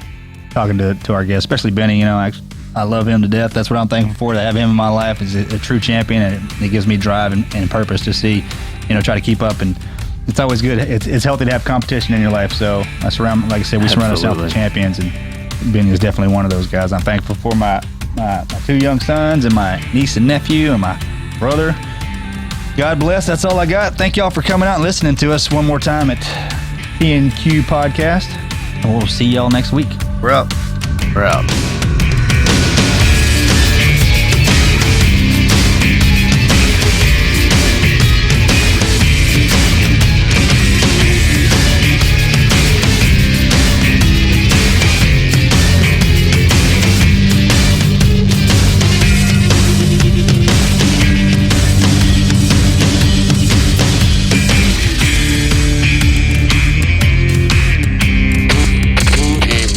talking to our guests, especially Benny. I love him to death. That's what I'm thankful for, to have him in my life. He's a true champion, and it gives me drive and purpose to see, try to keep up. And it's always good. It's healthy to have competition in your life. So like I said, we surround ourselves with champions, and Benny is definitely one of those guys. I'm thankful for my 2 young sons and my niece and nephew and my brother. God bless. That's all I got. Thank y'all for coming out and listening to us one more time at PNQ Podcast. And we'll see y'all next week. We're out. We're out.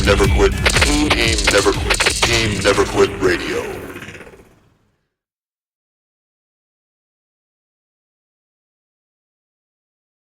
Never quit. Never quit. Never quit radio.